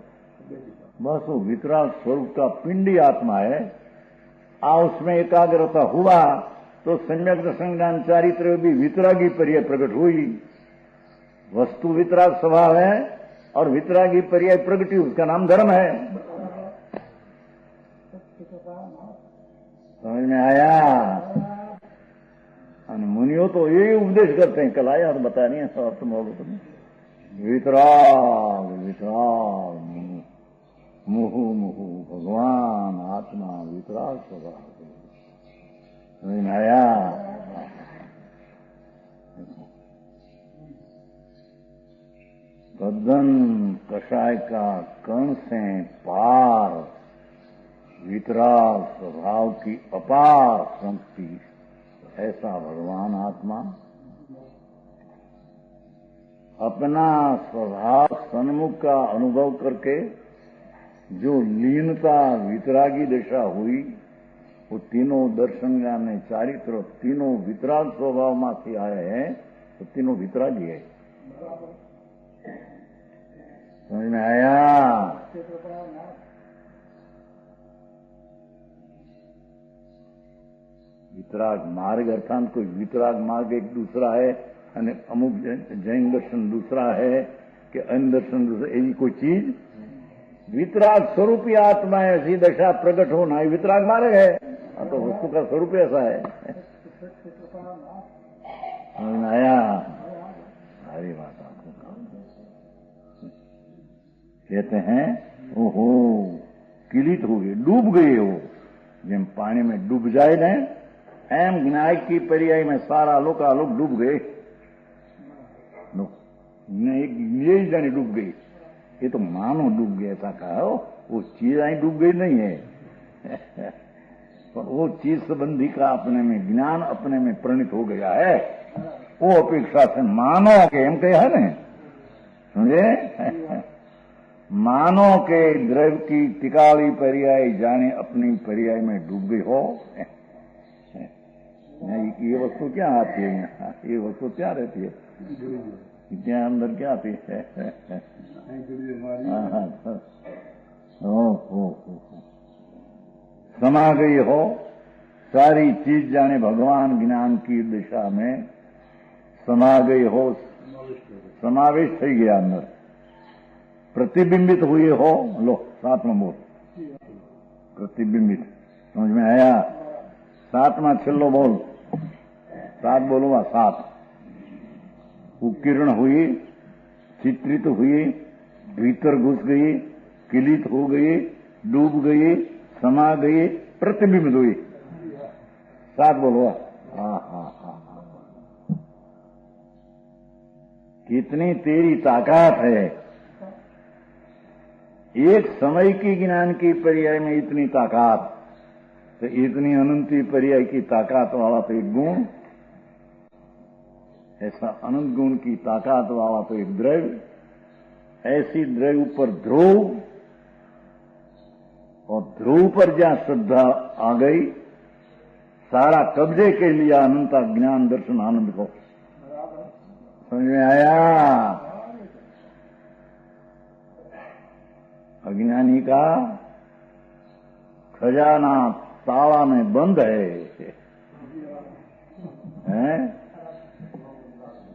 बस वो वितराग स्वरूप का पिंडी आत्मा है। उसमें एकाग्रता हुआ तो सम्यक दर्शन ज्ञान चारित्र भी वितरागी पर्याय प्रकट हुई। वस्तु वितराग स्वभाव है और वितरागी पर्याय प्रगति, उसका नाम धर्म है। समझ में आया? मुनियों तो यही उपदेश करते हैं, कल आया और बता रही है स्वार्थ मोहब्बत में। वितराग वितराग मुहु मुहु भगवान आत्मा वितराग स्वभाव। समझ में आया? तद्दन कषाय का कण से पार वितराग स्वभाव की अपार शक्ति, ऐसा भगवान आत्मा अपना स्वभाव सन्मुख का अनुभव करके जो लीनता वितरागी दशा हुई, वो तीनों दर्शन ज्ञान चारित्र तीनों वितराग स्वभाव में आए हैं, तो तीनों वितरागी है। समझ में आया? वितराग मार्ग अर्थात कोई वितराग मार्ग एक दूसरा है અને અમુક જૈન દર્શન दूसरा है कि अन्य दर्शन दूसरा, ऐसी कोई चीज वितराग स्वरूपी आत्मा ऐसी दशा प्रकट होना ये वितराग मार्ग है। तो वस्तु का स्वरूप ऐसा है। आया सारी बात आपको कहते हैं ओहो किलित हो गए, डूब गए हो। જેમ पानी में डूब जाए ने एम ज्ञान की पर्याय में सारा लोग डूब गए। एक ये जाने डूब गई, ये तो मानो डूब गया ऐसा कहा हो, वो चीज आई डूब गई नहीं है। पर वो चीज संबंधी का अपने में ज्ञान अपने में परिणित हो गया है। वो अपेक्षा से मानो के एम कहे है ना, समझे? मानो के द्रव्य की टिकाली पर्याय जाने अपनी पर्याय में डूब गई हो। ये वस्तु क्या आती है यहाँ? ये वस्तु क्या रहती है? क्या अंदर क्या आती है? समा गई हो सारी चीज जाने भगवान ज्ञान की दिशा में समा गई हो, समावेश થઈ गया अंदर, प्रतिबिंबित हुए हो। लो 7वां बोल प्रतिबिंबित, समझ में आया? 7वां छेल्लो बोल, 7 बोलूंगा 7। उकिरण हुई, चित्रित हुई, भीतर घुस गई, किलित हो गई, डूब गई, समा गई, प्रतिबिंबित हुई। 7 बोलो। हाँ हाँ हाँ, कितनी तेरी ताकत है। एक समय की ज्ञान की पर्याय में इतनी ताकत, तो इतनी अनंती पर्याय की ताकत वाला तो एक गुण, ऐसा अनंत गुण की ताकत वाला तो एक द्रव्य, ऐसी द्रव्य पर ध्रुव, और ध्रुव पर जहां श्रद्धा आ गई सारा कब्जे के लिया अनंता ज्ञान दर्शन आनंद को। समझ में आया? अज्ञानी का खजाना ताला में बंद है, हैं?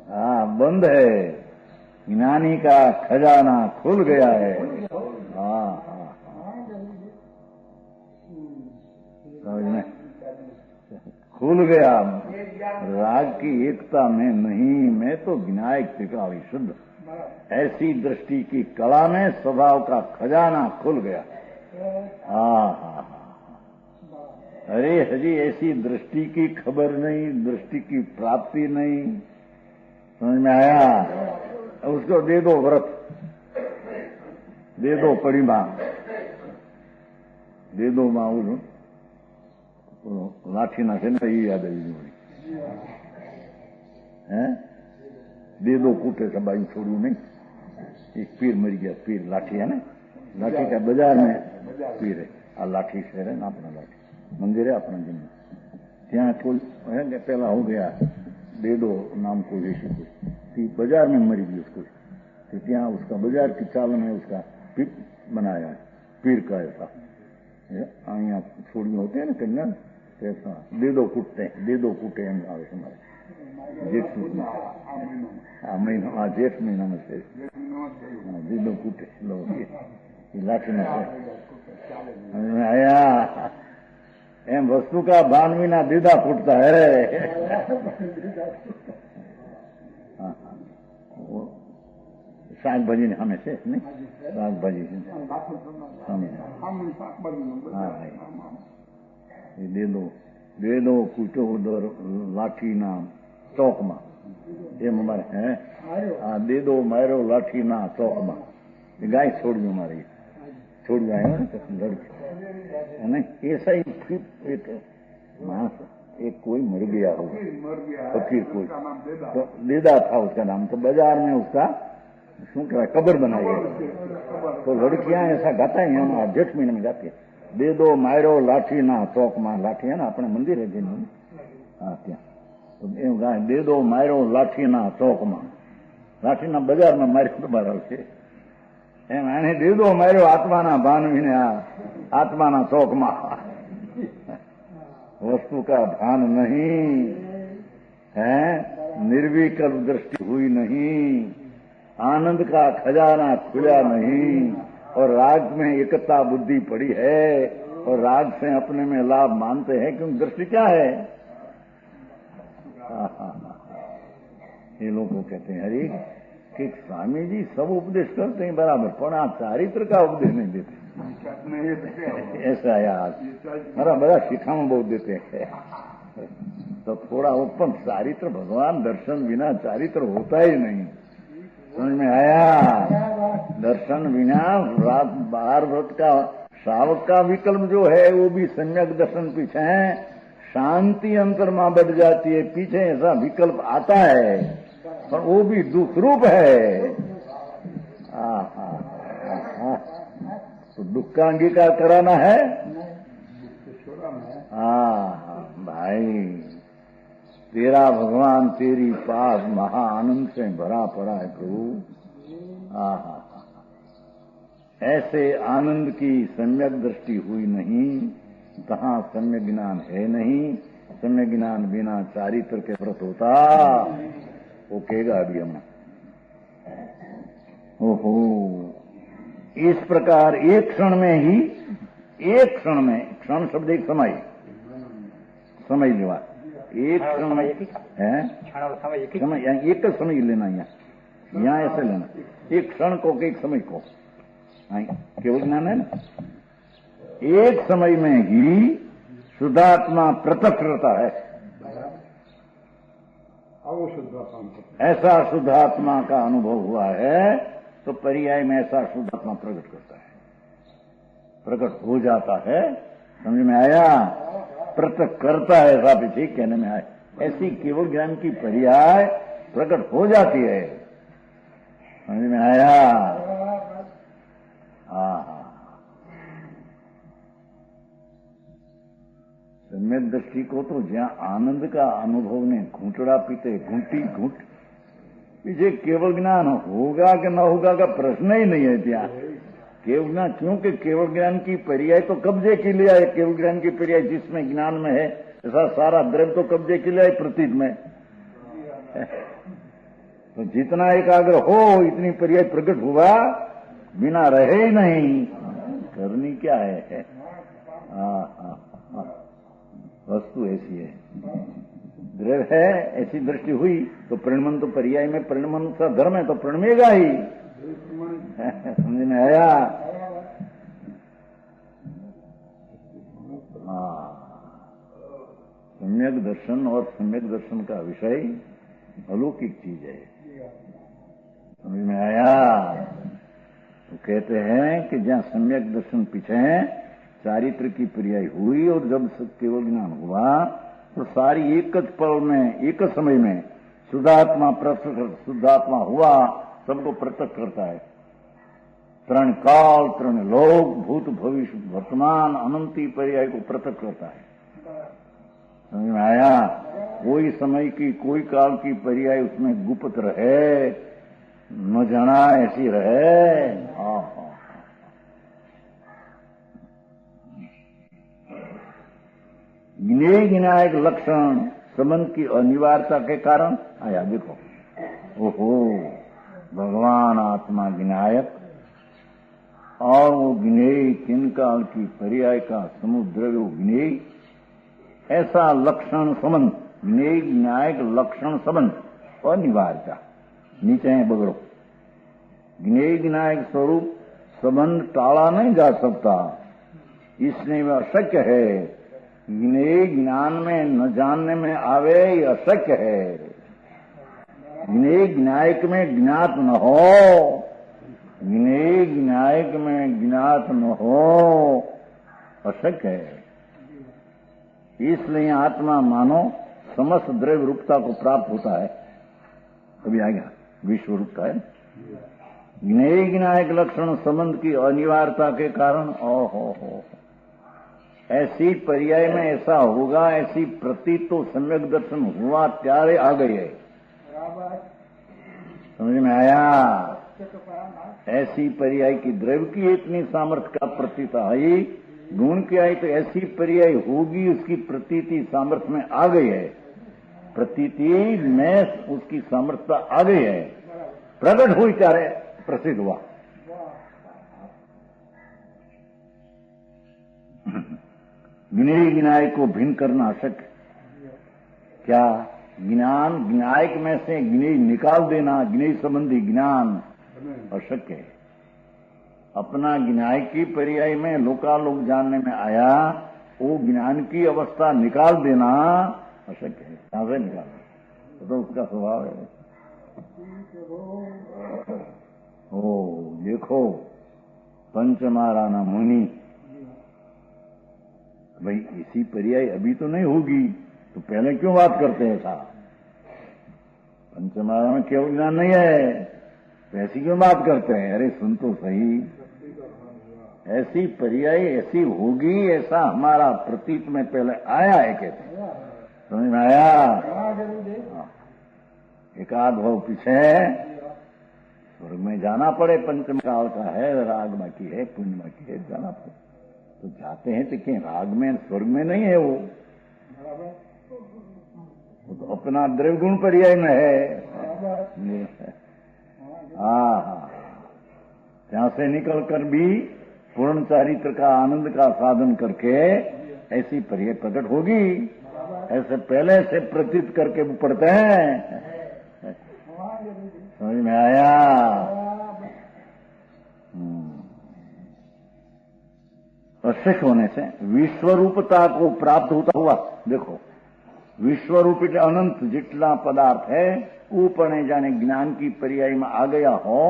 हाँ बंद है, ज्ञानी का खजाना खुल गया है। हाँ हाँ समझ में खुल गया। राग की एकता में नहीं, मैं तो विनायक त्रिकाली शुद्ध, ऐसी दृष्टि की कला में स्वभाव का खजाना खुल गया। हाँ हाँ हाँ, अरे हजी ऐसी दृष्टि की खबर नहीं, दृष्टि की प्राप्ति नहीं। समझ में आया? उसको दे दो व्रत, दे दो परिमा, दे दो माउल लाठी ना से ये याद आई है, दे दो कूटे सबाई छोड़ू नहीं। एक पीर मर गया, पीर लाठी है ना, लाठी का बाजार में पीर है। आ लाठी शहर है ना, अपना लाठी मंदिर है अपना जन्म, त्या कोई है पहला हो गया दे दो नाम को जैसे कोई बाजार में मरी गई उसको, तो त्या उसका बाजार की चाल में उसका पीर बनाया है, पीर का ऐसा यहाँ छोड़ी होते हैं ना कन्या, ऐसा दे दो कूटते, दे दो कूटे हम आवे हमारे जेठ महीना, जेठ महीना में से दे दो कूटे लो ये लाठी में आया। एम वस्तु का भान विना दीदा फूटता है। શાક ભાજી ને સામે છે ને, શાકભાજી છે હા એ દે દો કૂચો દર લાઠીના ચોકમાં, એમ અમારે હે હા દે દો માર્યો લાઠીના ચોકમાં, ગાય છોડ્યું મારી છોડ્યું આવ્યો ને લડકી, અને ऐसा ही मांस एक कोई मर गया होगा फकीर कोई, तो देदा था उसका नाम, तो बाजार में उसका शू कह कब्र बनाई है। तो लड़कियां ऐसा गाता है, हम जेठ महीने में गाती है, दे दो मायरो लाठी ना चौक में, लाठी है ना अपने मंदिर है जिन, हाँ त्या तो गाय दे दो मायरो लाठी ना चौक में, लाठी ना बाजार में मार्यो तो बराबर है एम आने दे दो मार्यो आत्मा ना भान विने आत्मा ना चौक में। वस्तु का भान नहीं है, निर्विकल्प दृष्टि हुई नहीं, आनंद का खजाना खुला नहीं, और राग में एकता बुद्धि पड़ी है, और राग से अपने में लाभ मानते हैं, क्योंकि दृष्टि क्या है? ये लोग को कहते हैं अरे कि स्वामी जी सब उपदेश करते हैं बराबर, पर आप चारित्र का उपदेश नहीं देते। ऐसा यार हमारा बड़ा शिखाओं बहुत देते हैं, तो थोड़ा उत्पन्न चारित्र, भगवान दर्शन बिना चारित्र होता ही नहीं। समझ में आया? दर्शन बिना रात बाहर व्रत का श्रावक का विकल्प जो है वो भी सम्यक दर्शन पीछे है, शांति अंतरमा बढ़ जाती है, पीछे ऐसा विकल्प आता है, पर वो भी दुख रूप है। तो दुख का अंगीकार कराना है। भाई तेरा भगवान तेरी पास महा आनंद से भरा पड़ा है प्रभु। ऐसे आनंद की सम्यक दृष्टि हुई नहीं, तहां सम्यक ज्ञान है नहीं। सम्यक ज्ञान बिना चारित्र के व्रत होता, वो कहेगा अभी हम। ओहो, इस प्रकार एक क्षण में ही, एक क्षण में, क्षण शब्द एक समय, समय लेवा, एक क्षण में है, समय एक समय लेना, यहाँ ऐसे लेना, एक क्षण को एक समय को, केवल ज्ञान है ना। एक समय में ही शुद्धात्मा प्रत्यक्ष रहता है, ऐसा शुद्धात्मा का अनुभव हुआ है, तो पर्याय में ऐसा शुद्धात्मा प्रकट करता है, प्रकट हो जाता है। समझ में आया? प्रकट करता है, ऐसा पीछे कहने में आए, ऐसी केवल ज्ञान की पर्याय प्रकट हो जाती है। समझ में आया? सम्यक दृष्टि को तो जहाँ आनंद का अनुभव ने घूंटड़ा पीते घूंटी घूंट, पीछे केवल ज्ञान होगा कि न होगा का प्रश्न ही नहीं है ત્યાં। केवल ज्ञान, क्योंकि केवल ज्ञान की पर्याय तो कब्जे की लिया है। केवल ज्ञान की पर्याय जिसमें ज्ञान में है, ऐसा सारा द्रव्य तो कब्जे की लिया है प्रतीत में। तो जितना एकाग्र हो इतनी पर्याय प्रकट हुआ, बिना रहे ही नहीं। करनी क्या है? वस्तु ऐसी है, द्रव्य है, ऐसी दृष्टि हुई तो प्रणमन, तो पर्याय में प्रणमन का धर्म है तो प्रणमेगा ही। समझ में आया? सम्यक दर्शन और सम्यक दर्शन का विषय अलौकिक चीज है। समझ में आया? तो कहते हैं कि जहाँ सम्यक दर्शन पीछे है, चारित्र की पर्याय हुई, और जब केवल ज्ञान हुआ तो सारी एक पल में, एक समय में शुद्धात्मा प्रत्यक्ष, शुद्धात्मा हुआ, सबको प्रत्यक्ष करता है। त्रण काल, त्रण लोक, भूत भविष्य वर्तमान अनंती पर्याय को प्रत्यक्ष करता है। समझ में आया? कोई समय की, कोई काल की पर्याय उसमें गुप्त रहे, न जाना ऐसी रहे। ज्ञेय ज्ञायक लक्षण संबंध की अनिवार्यता के कारण आया। देखो, ओहो, भगवान आत्मा ज्ञायक, और वो ज्ञेय किन काल की पर्याय का समुद्र, वो ज्ञेय, ऐसा लक्षण संबंध, ज्ञेय ज्ञायक लक्षण संबंध अनिवार्यता। नीचे है बगड़ो, ज्ञेय ज्ञायक स्वरूप संबंध टाला नहीं जा सकता, इसलिए वह अशक्य है। ज्ञेय ज्ञान में न जानने में आवे, ये अशक्य है। ज्ञेय ज्ञायक में ज्ञात न हो, ज्ञेय ज्ञायक में ज्ञात न हो, अशक्य है। इसलिए आत्मा मानो समस्त द्रव्य रूपता को प्राप्त होता है। अभी आएगा विश्व रूपता है। ज्ञेय ज्ञायक लक्षण संबंध की अनिवार्यता के कारण हो ऐसी पर्याय में ऐसा होगा, ऐसी प्रतीत तो सम्यक दर्शन हुआ त्यारे आ गई है। समझ में आया? ऐसी पर्याय की द्रव्य की इतनी सामर्थ्य का प्रतीत आई गुण की आई तो ऐसी पर्याय होगी, उसकी प्रतीति सामर्थ्य में आ गई है, प्रतीति में उसकी सामर्थ्य आ गई है, प्रकट हुई चाहे प्रसिद्ध हुआ। ज्ञेय ज्ञाय को भिन्न करना अशक्य। क्या ज्ञान ज्ञायक में से ज्ञेय निकाल देना, ज्ञेय संबंधी ज्ञान अशक्य है। अपना ज्ञाय की पर्याय में लोकालोक जानने में आया, वो ज्ञान की अवस्था निकाल देना अशक्य है। कहां से निकालना, तो उसका स्वभाव है। ओ देखो पंचमाराना मुनि, भाई इसी पर्याय अभी तो नहीं होगी, तो पहले क्यों बात करते हैं ऐसा? पंचमारा में केवल ज्ञान नहीं है, तो ऐसी क्यों बात करते हैं? अरे सुन तो सही, ऐसी पर्याय ऐसी होगी, ऐसा हमारा प्रतीत में पहले आया है, कहते हैं। समझ में आया? एक आध भाव पीछे स्वर्ग में जाना पड़े, पंचम काल का है, राग बाकी है, पुण्य बाकी है, जाना पड़े तो जाते हैं, तो क्या राग में स्वर्ग में नहीं है वो तो अपना द्रव्य गुण पर्याय में है। यहां से निकल कर भी पूर्ण चारित्र का आनंद का साधन करके ऐसी पर्याय प्रकट होगी। ऐसे पहले से प्रतीत करके वो पढ़ते हैं। समझ में आया? अशक्य होने से विश्वरूपता को प्राप्त होता हुआ, देखो विश्वरूप अनंत जितना पदार्थ है ऊपर जाने ज्ञान की पर्याय में आ गया हो,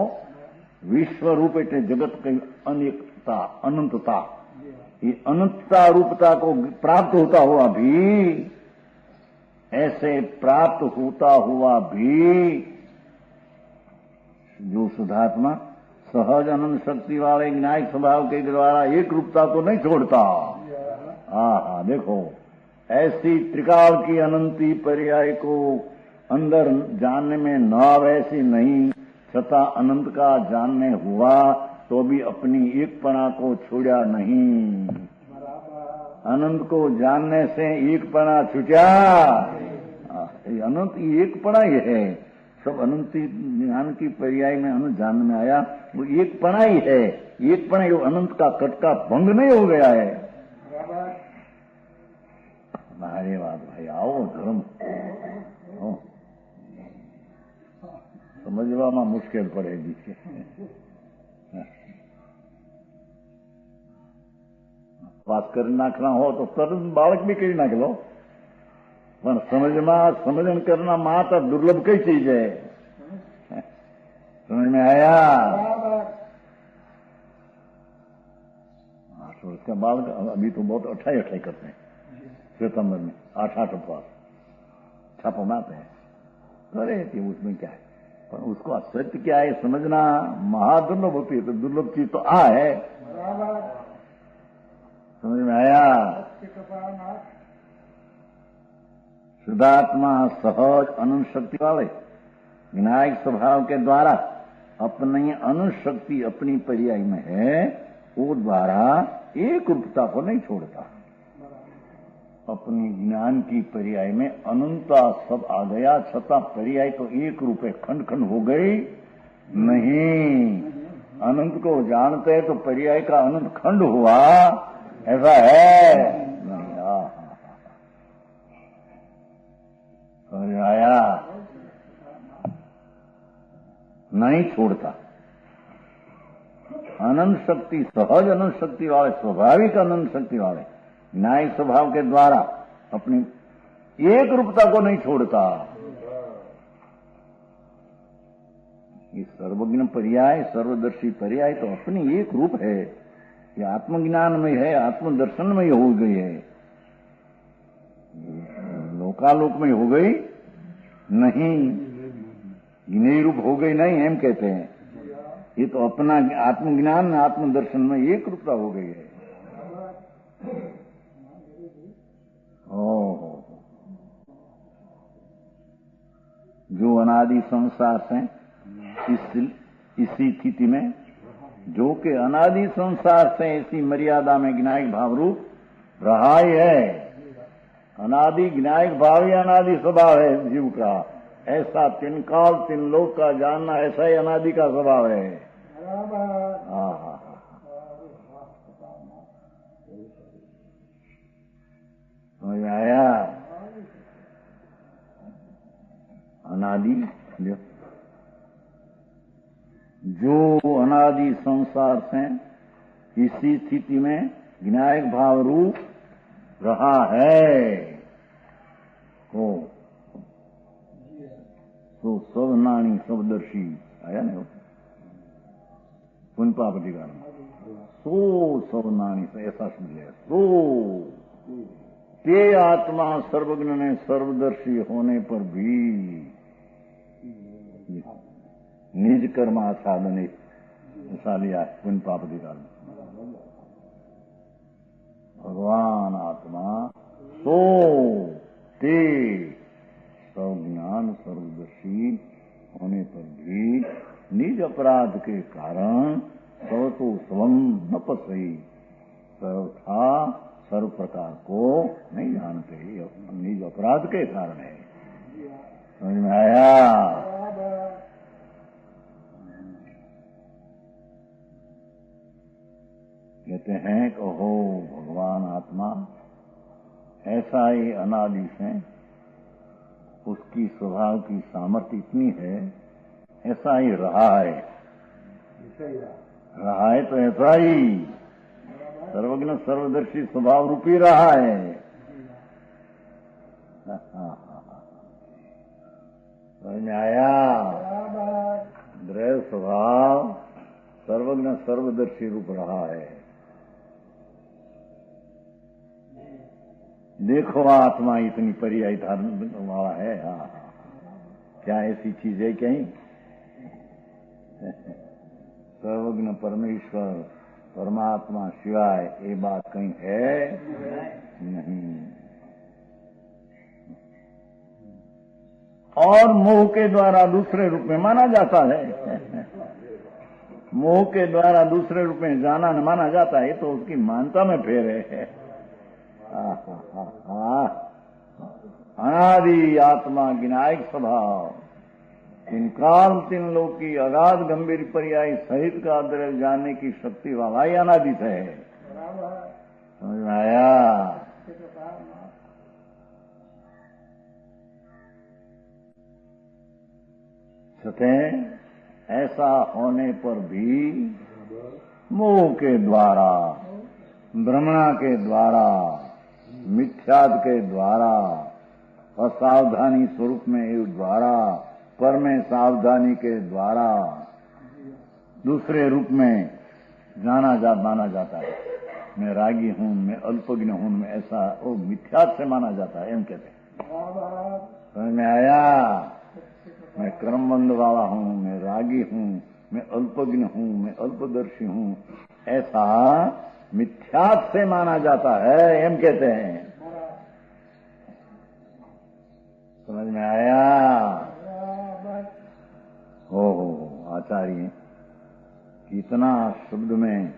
विश्वरूप जगत की अनेकता अनंतता, ये अनंतता रूपता को प्राप्त होता हुआ भी, ऐसे प्राप्त होता हुआ भी जो शुद्धात्मा सहज अनंत शक्ति वाले न्याय स्वभाव के द्वारा एक रूपता को नहीं छोड़ता। देखो ऐसी त्रिकाल की अनंती पर्याय को अंदर जानने में न वैसी नहीं, छता अनंत का जानने हुआ तो भी अपनी एकपणा को छोड़ा नहीं। अनंत को जानने से एकपणा छूटा, अनंत एकपणा ही है। सब अनंत ज्ञान की पर्याय में अनंत जानने में आया, वो एकपणा ही है। एकपणा जो अनंत का कटका भंग नहीं हो गया है। अरे बात भाई, आओ धर्म समझवा मुश्किल पड़ेगी। बात कर नाखना हो तो तरत बालक भी कही नाख लो, पर समझन करना माता दुर्लभ कई चीज है। समझ में आया? उसका बालक अभी तो बहुत अठाई करते हैं, सितंबर में 8 उपवास छापा मारते हैं। अरे उसमें क्या है, पर उसको सत्य क्या है समझना महादुर्लभ होती है। तो दुर्लभ चीज तो है। समझ में आया? शुद्धात्मा सहज अनंत शक्ति वाले विनायक स्वभाव के द्वारा अपनी अनंत शक्ति अपनी पर्याय में है, वो द्वारा एक रूपता को नहीं छोड़ता। अपनी ज्ञान की पर्याय में अनंता सब आ गया, छता पर्याय तो एक रूप है, खंड खंड हो गई नहीं। अनंत को जानते हैं तो पर्याय का अनंत खंड हुआ, ऐसा है नहीं। समझ आया? नहीं छोड़ता। अनंत शक्ति, सहज अनंत शक्ति वाले, स्वाभाविक अनंत शक्ति वाले न्याय स्वभाव के द्वारा अपनी एक रूपता को नहीं छोड़ता। ये सर्वज्ञ पर्याय, सर्वदर्शी पर्याय तो अपनी एक रूप है। ये आत्मज्ञान में है, आत्मदर्शन में हो गई है, लोकालोक में हो गई नहीं, ज्ञेय रूप हो गई नहीं, हम कहते हैं। ये तो अपना आत्मज्ञान आत्मदर्शन में एक रूपता हो गई है। जो अनादि संसार से इसी स्थिति में जो कि अनादि संसार से इसी मर्यादा में ज्ञायक भाव रूप रहा ही है। अनादि ज्ञायक भाव ही अनादि स्वभाव है जीव का। ऐसा तीन काल तीन लोक का जानना ऐसा ही अनादि का स्वभाव है। समझ में आया? अनादि जो अनादि संसार से इसी स्थिति में ज्ञायक भाव रूप रहा है तो सब नानी सबदर्शी आया ना पुन पापति का सो सब नानी से ऐसा समझे तो ते आत्मा सर्वज्ञ ने सर्वदर्शी होने पर भी निज कर्म आसाधन ऐसा लिया पुन पापति का भगवान आत्मा सो ते सर्वज्ञान सर्वदर्शी होने पर भी निज अपराध के कारण सर्व तो स्वम न पसई सर्वथा सर्व प्रकार को नहीं जानते, निज अपराध के कारण है। समझ में आया? कहते हैं कि हो भगवान आत्मा ऐसा ही अनादि से उसकी स्वभाव की सामर्थ्य इतनी है, ऐसा ही रहा है। रहा है तो ऐसा ही सर्वज्ञ सर्वदर्शी स्वभाव रूपी रहा है। समझ में आया? द्रव्य स्वभाव सर्वज्ञ सर्वदर्शी रूप रहा है। देखो आत्मा इतनी पर्यायी धारण वाला है। क्या ऐसी चीज है कहीं? सर्वज्ञ परमेश्वर परमात्मा शिवाय ये बात कहीं है नहीं। और मोह के द्वारा दूसरे रूप में माना जाता है। मोह के द्वारा दूसरे रूप में जाना न माना जाता है, तो उसकी मानता में फेर है। अनादि आत्मा ज्ञायक स्वभाव तीन काल तीन लोक की अगाध गंभीर पर्याय सहित का द्रव्य जानने की शक्ति वाला ही अनादित है। समझ में आया? सत्य ऐसा होने पर भी मोह के द्वारा भ्रमणा के द्वारा मिथ्याद के द्वारा असावधानी स्वरूप में द्वारा पर में सावधानी के द्वारा दूसरे रूप में माना जाता है। मैं रागी हूं, मैं अल्पज्ञ हूं, मैं ऐसा वो मिथ्याद से माना जाता है। एम कहते समझ में आया? मैं कर्मबंध वाला हूं, मैं रागी हूं, मैं अल्पज्ञ हूं, मैं अल्पदर्शी हूं, ऐसा मिथ्याद से माना जाता है। एम कहते हैं। समझ में आया? हो आचार्य कितना शब्द में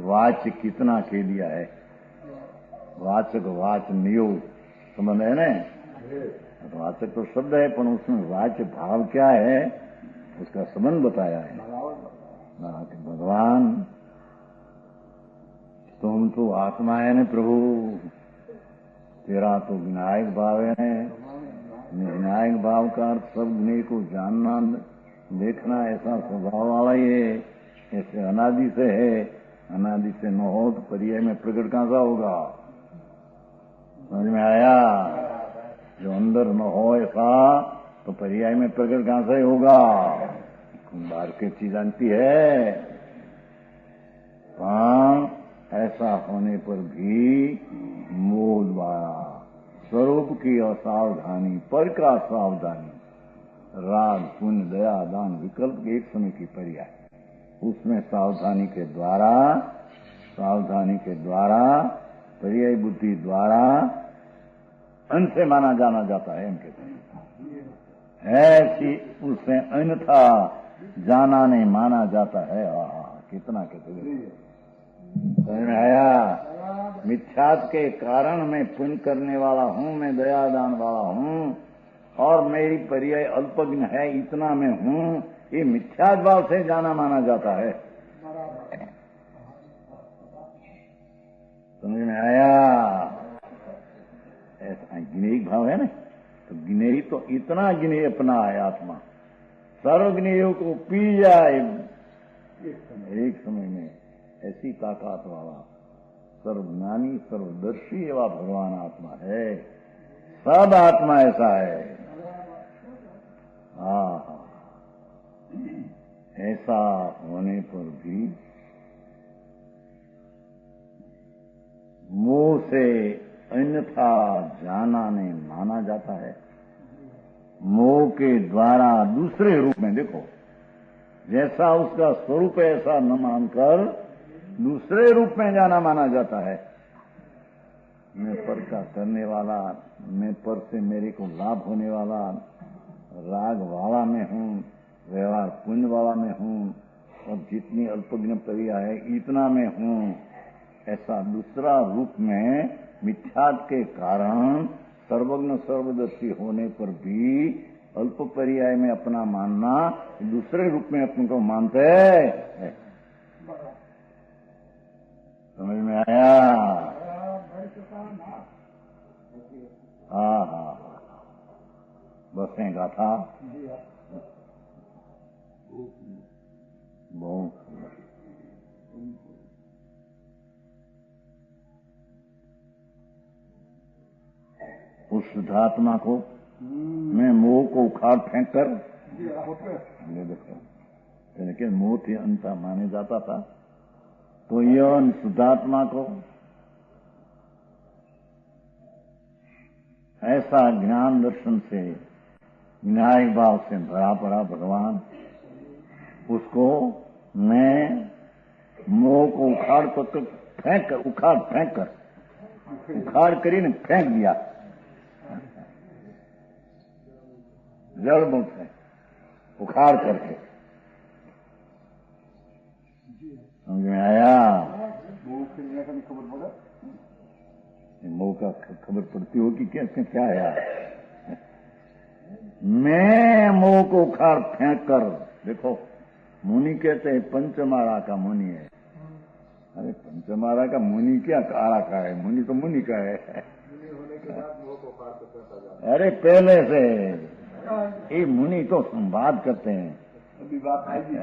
वाच कितना कह दिया है। वाचक वाच नियोग संबंध है ना? वाचक तो शब्द है, पर उसमें वाच भाव क्या है उसका संबंध बताया है। भगवान तुम तो आत्मा है न प्रभु, तेरा तो विनायक भाव है। विनायक भाव का अर्थ सब गुणे को जानना देखना ऐसा स्वभाव वाला ही है। ऐसे अनादि से है, अनादि से न हो तो पर्याय में प्रकट कहां सा होगा? समझ में आया? जो अंदर न हो ऐसा तो पर्याय में प्रकट कहां से होगा? बाहर की चीज जानती है। ऐसा होने पर भी मोह द्वारा स्वरूप की असावधानी पर का सावधानी राग पुण्य दया दान विकल्प एक समय की पर्याय, उसमें सावधानी के द्वारा पर्याय बुद्धि द्वारा अन से माना जाना जाता है। इनके ऐसी उससे अन्यथा जाना नहीं माना जाता है। कितना कहते समझ में आया? मिथ्यात्व के कारण मैं पुण्य करने वाला हूं, मैं दया दान वाला हूं, और मेरी पर्याय अल्पज्ञ है, इतना मैं हूं, ये मिथ्यात्व भाव से जाना माना जाता है। समझ में आया? ऐसा ज्ञेय भाव है ना, तो ज्ञेय तो इतना ज्ञेय अपना है आत्मा, सर्वज्ञेय को पी जाए एक समय में, ऐसी ताकत वाला सर्वज्ञानी सर्वदर्शी एवं भगवान आत्मा है। सब आत्मा ऐसा है। हाँ, ऐसा होने पर भी मोह से अन्यथा जाना नहीं माना जाता है। मोह के द्वारा दूसरे रूप में, देखो जैसा उसका स्वरूप है ऐसा न मानकर दूसरे रूप में जाना माना जाता है। मैं पर का करने वाला, मैं पर से मेरे को लाभ होने वाला, राग वाला में हूं, व्यवहार पुण्य वाला में हूं, और जितनी अल्पज्ञ क्रिया है इतना में हूं, ऐसा दूसरा रूप में मिथ्यात्व के कारण सर्वज्ञ सर्वदर्शी होने पर भी अल्प पर्याय में अपना मानना, दूसरे रूप में अपन को मानते हैं। समझ में आया? हाँ हाँ, बसेगा था बहुत। उस शुद्धात्मा को मैं मोह को उखाड़ फेंक कर, ये देखो लेकिन मोह थे अंत माने जाता था, तो यह शुद्धात्मा को ऐसा ज्ञान दर्शन से न्यायिक भाव से भरा पड़ा भगवान, उसको मैं मोह को उखाड़ करी ने फेंक दिया जड़ मुख से उखाड़ करके। समझ में आया? मोह का खबर पड़ती होगी क्या है? मैं मोह को उखाड़ फेंक कर, देखो मुनि कहते हैं पंचमारा का मुनि है। अरे पंचमारा का मुनि क्या कारा का है? मुनि तो मुनि का है। अरे पहले से ये मुनि तो संवाद करते हैं। अभी बात आएगी।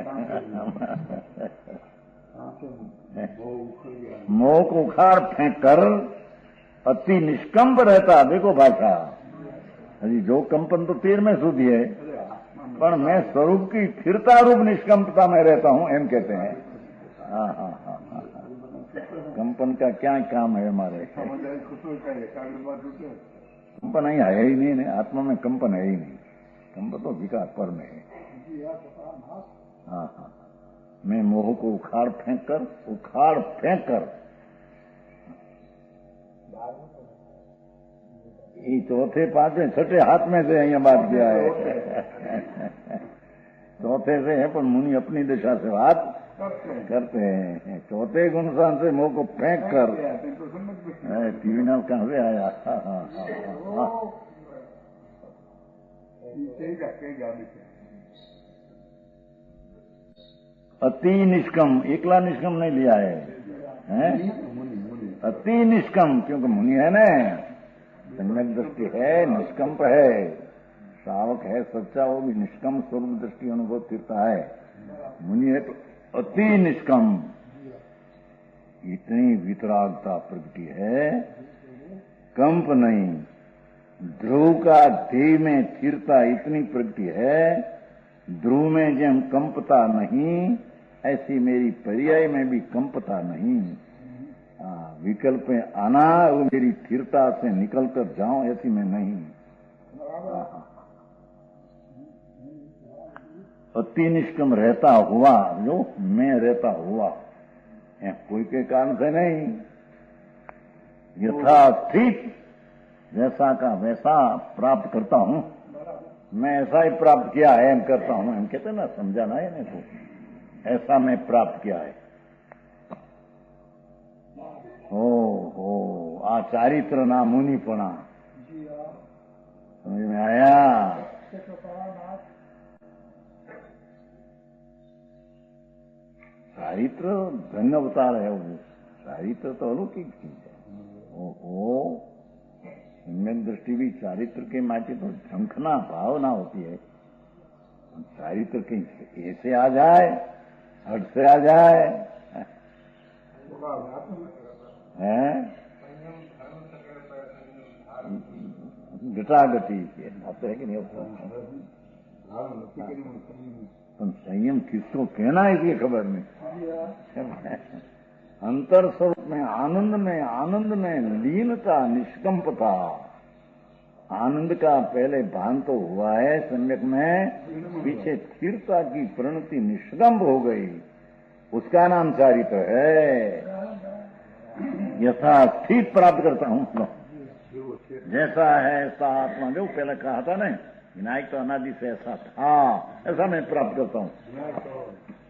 मोह को उखाड़ फेंक कर अति निष्कंप रहता। देखो भाषा हजी जो कंपन तो तीर में सुधी है, पर मैं स्वरूप की स्थिरता रूप निष्कंपता में रहता हूं, एम कहते हैं। हाँ हाँ हाँ हाँ, कंपन का क्या काम है हमारे? कंपन नहीं है ही नहीं, आत्मा में कंपन है ही नहीं। कंपन तो विकार पर में है। हाँ हाँ, मैं मोह को उखाड़ फेंक कर ये चौथे पांचवें छठे हाथ में से यहाँ बात किया है। चौथे से है, पर मुनि अपनी दिशा से बात करते हैं। चौथे गुणसान से मोह को फेंक कर, टीवी नाम कहां से आया? अति निष्कम, एकला निष्कम नहीं लिया है? अति निष्कम, क्योंकि मुनि है ना, सम्यक दृष्टि है, निष्कंप है, श्रावक है सच्चा, वो भी निष्कम स्वरूप दृष्टि अनुभव करता है। मुनि है तो अति निष्कम, इतनी वितरागता प्रगति है, कंप नहीं। ध्रुव का देह में स्थिरता इतनी प्रगति है, ध्रुव में जब कंपता नहीं, ऐसी मेरी पर्याय में भी कंपता नहीं। विकल्प में आना, वो मेरी स्थिरता से निकल कर जाऊं, ऐसी मैं नहीं। अति निष्कम रहता हुआ, जो मैं रहता हुआ, कोई के कारण से नहीं, यथास्थित जैसा का वैसा प्राप्त करता हूं। मैं ऐसा ही प्राप्त किया है, करता हूं, हम कहते ना, समझाना है ना, तो ऐसा मैं प्राप्त किया है। हो आचारित्र ना मुनिपना, समझ में आया? चारित्र धन्य अवतार है वो। चारित्र तो अलौकिक चीज है। ओहो, सम्यक दृष्टि भी चारित्र के माटे तो झंखना भावना होती है। चारित्र कहीं ऐसे आ जाए, हट से आ जाए, घटागति बात है कि नहीं होता? संयम किसको कहना है इसकी खबर नहीं। अंतर स्वरूप में आनंद में लीनता, निष्कंपता, आनंद का पहले भान तो हुआ है सम्यक में, पीछे स्थिरता की प्रणति निष्कंप हो गई, उसका नाम चारित्र है। यथा स्थित प्राप्त करता हूं, जैसा है ऐसा आत्मा, जो पहले कहा था ना, विनायक तो अनादि से ऐसा था, ऐसा मैं प्राप्त करता हूँ,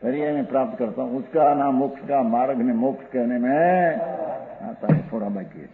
पर्याय में प्राप्त करता हूँ। उसका नाम मोक्ष का मार्ग में मोक्ष कहने में आता है, थोड़ा बाकी है।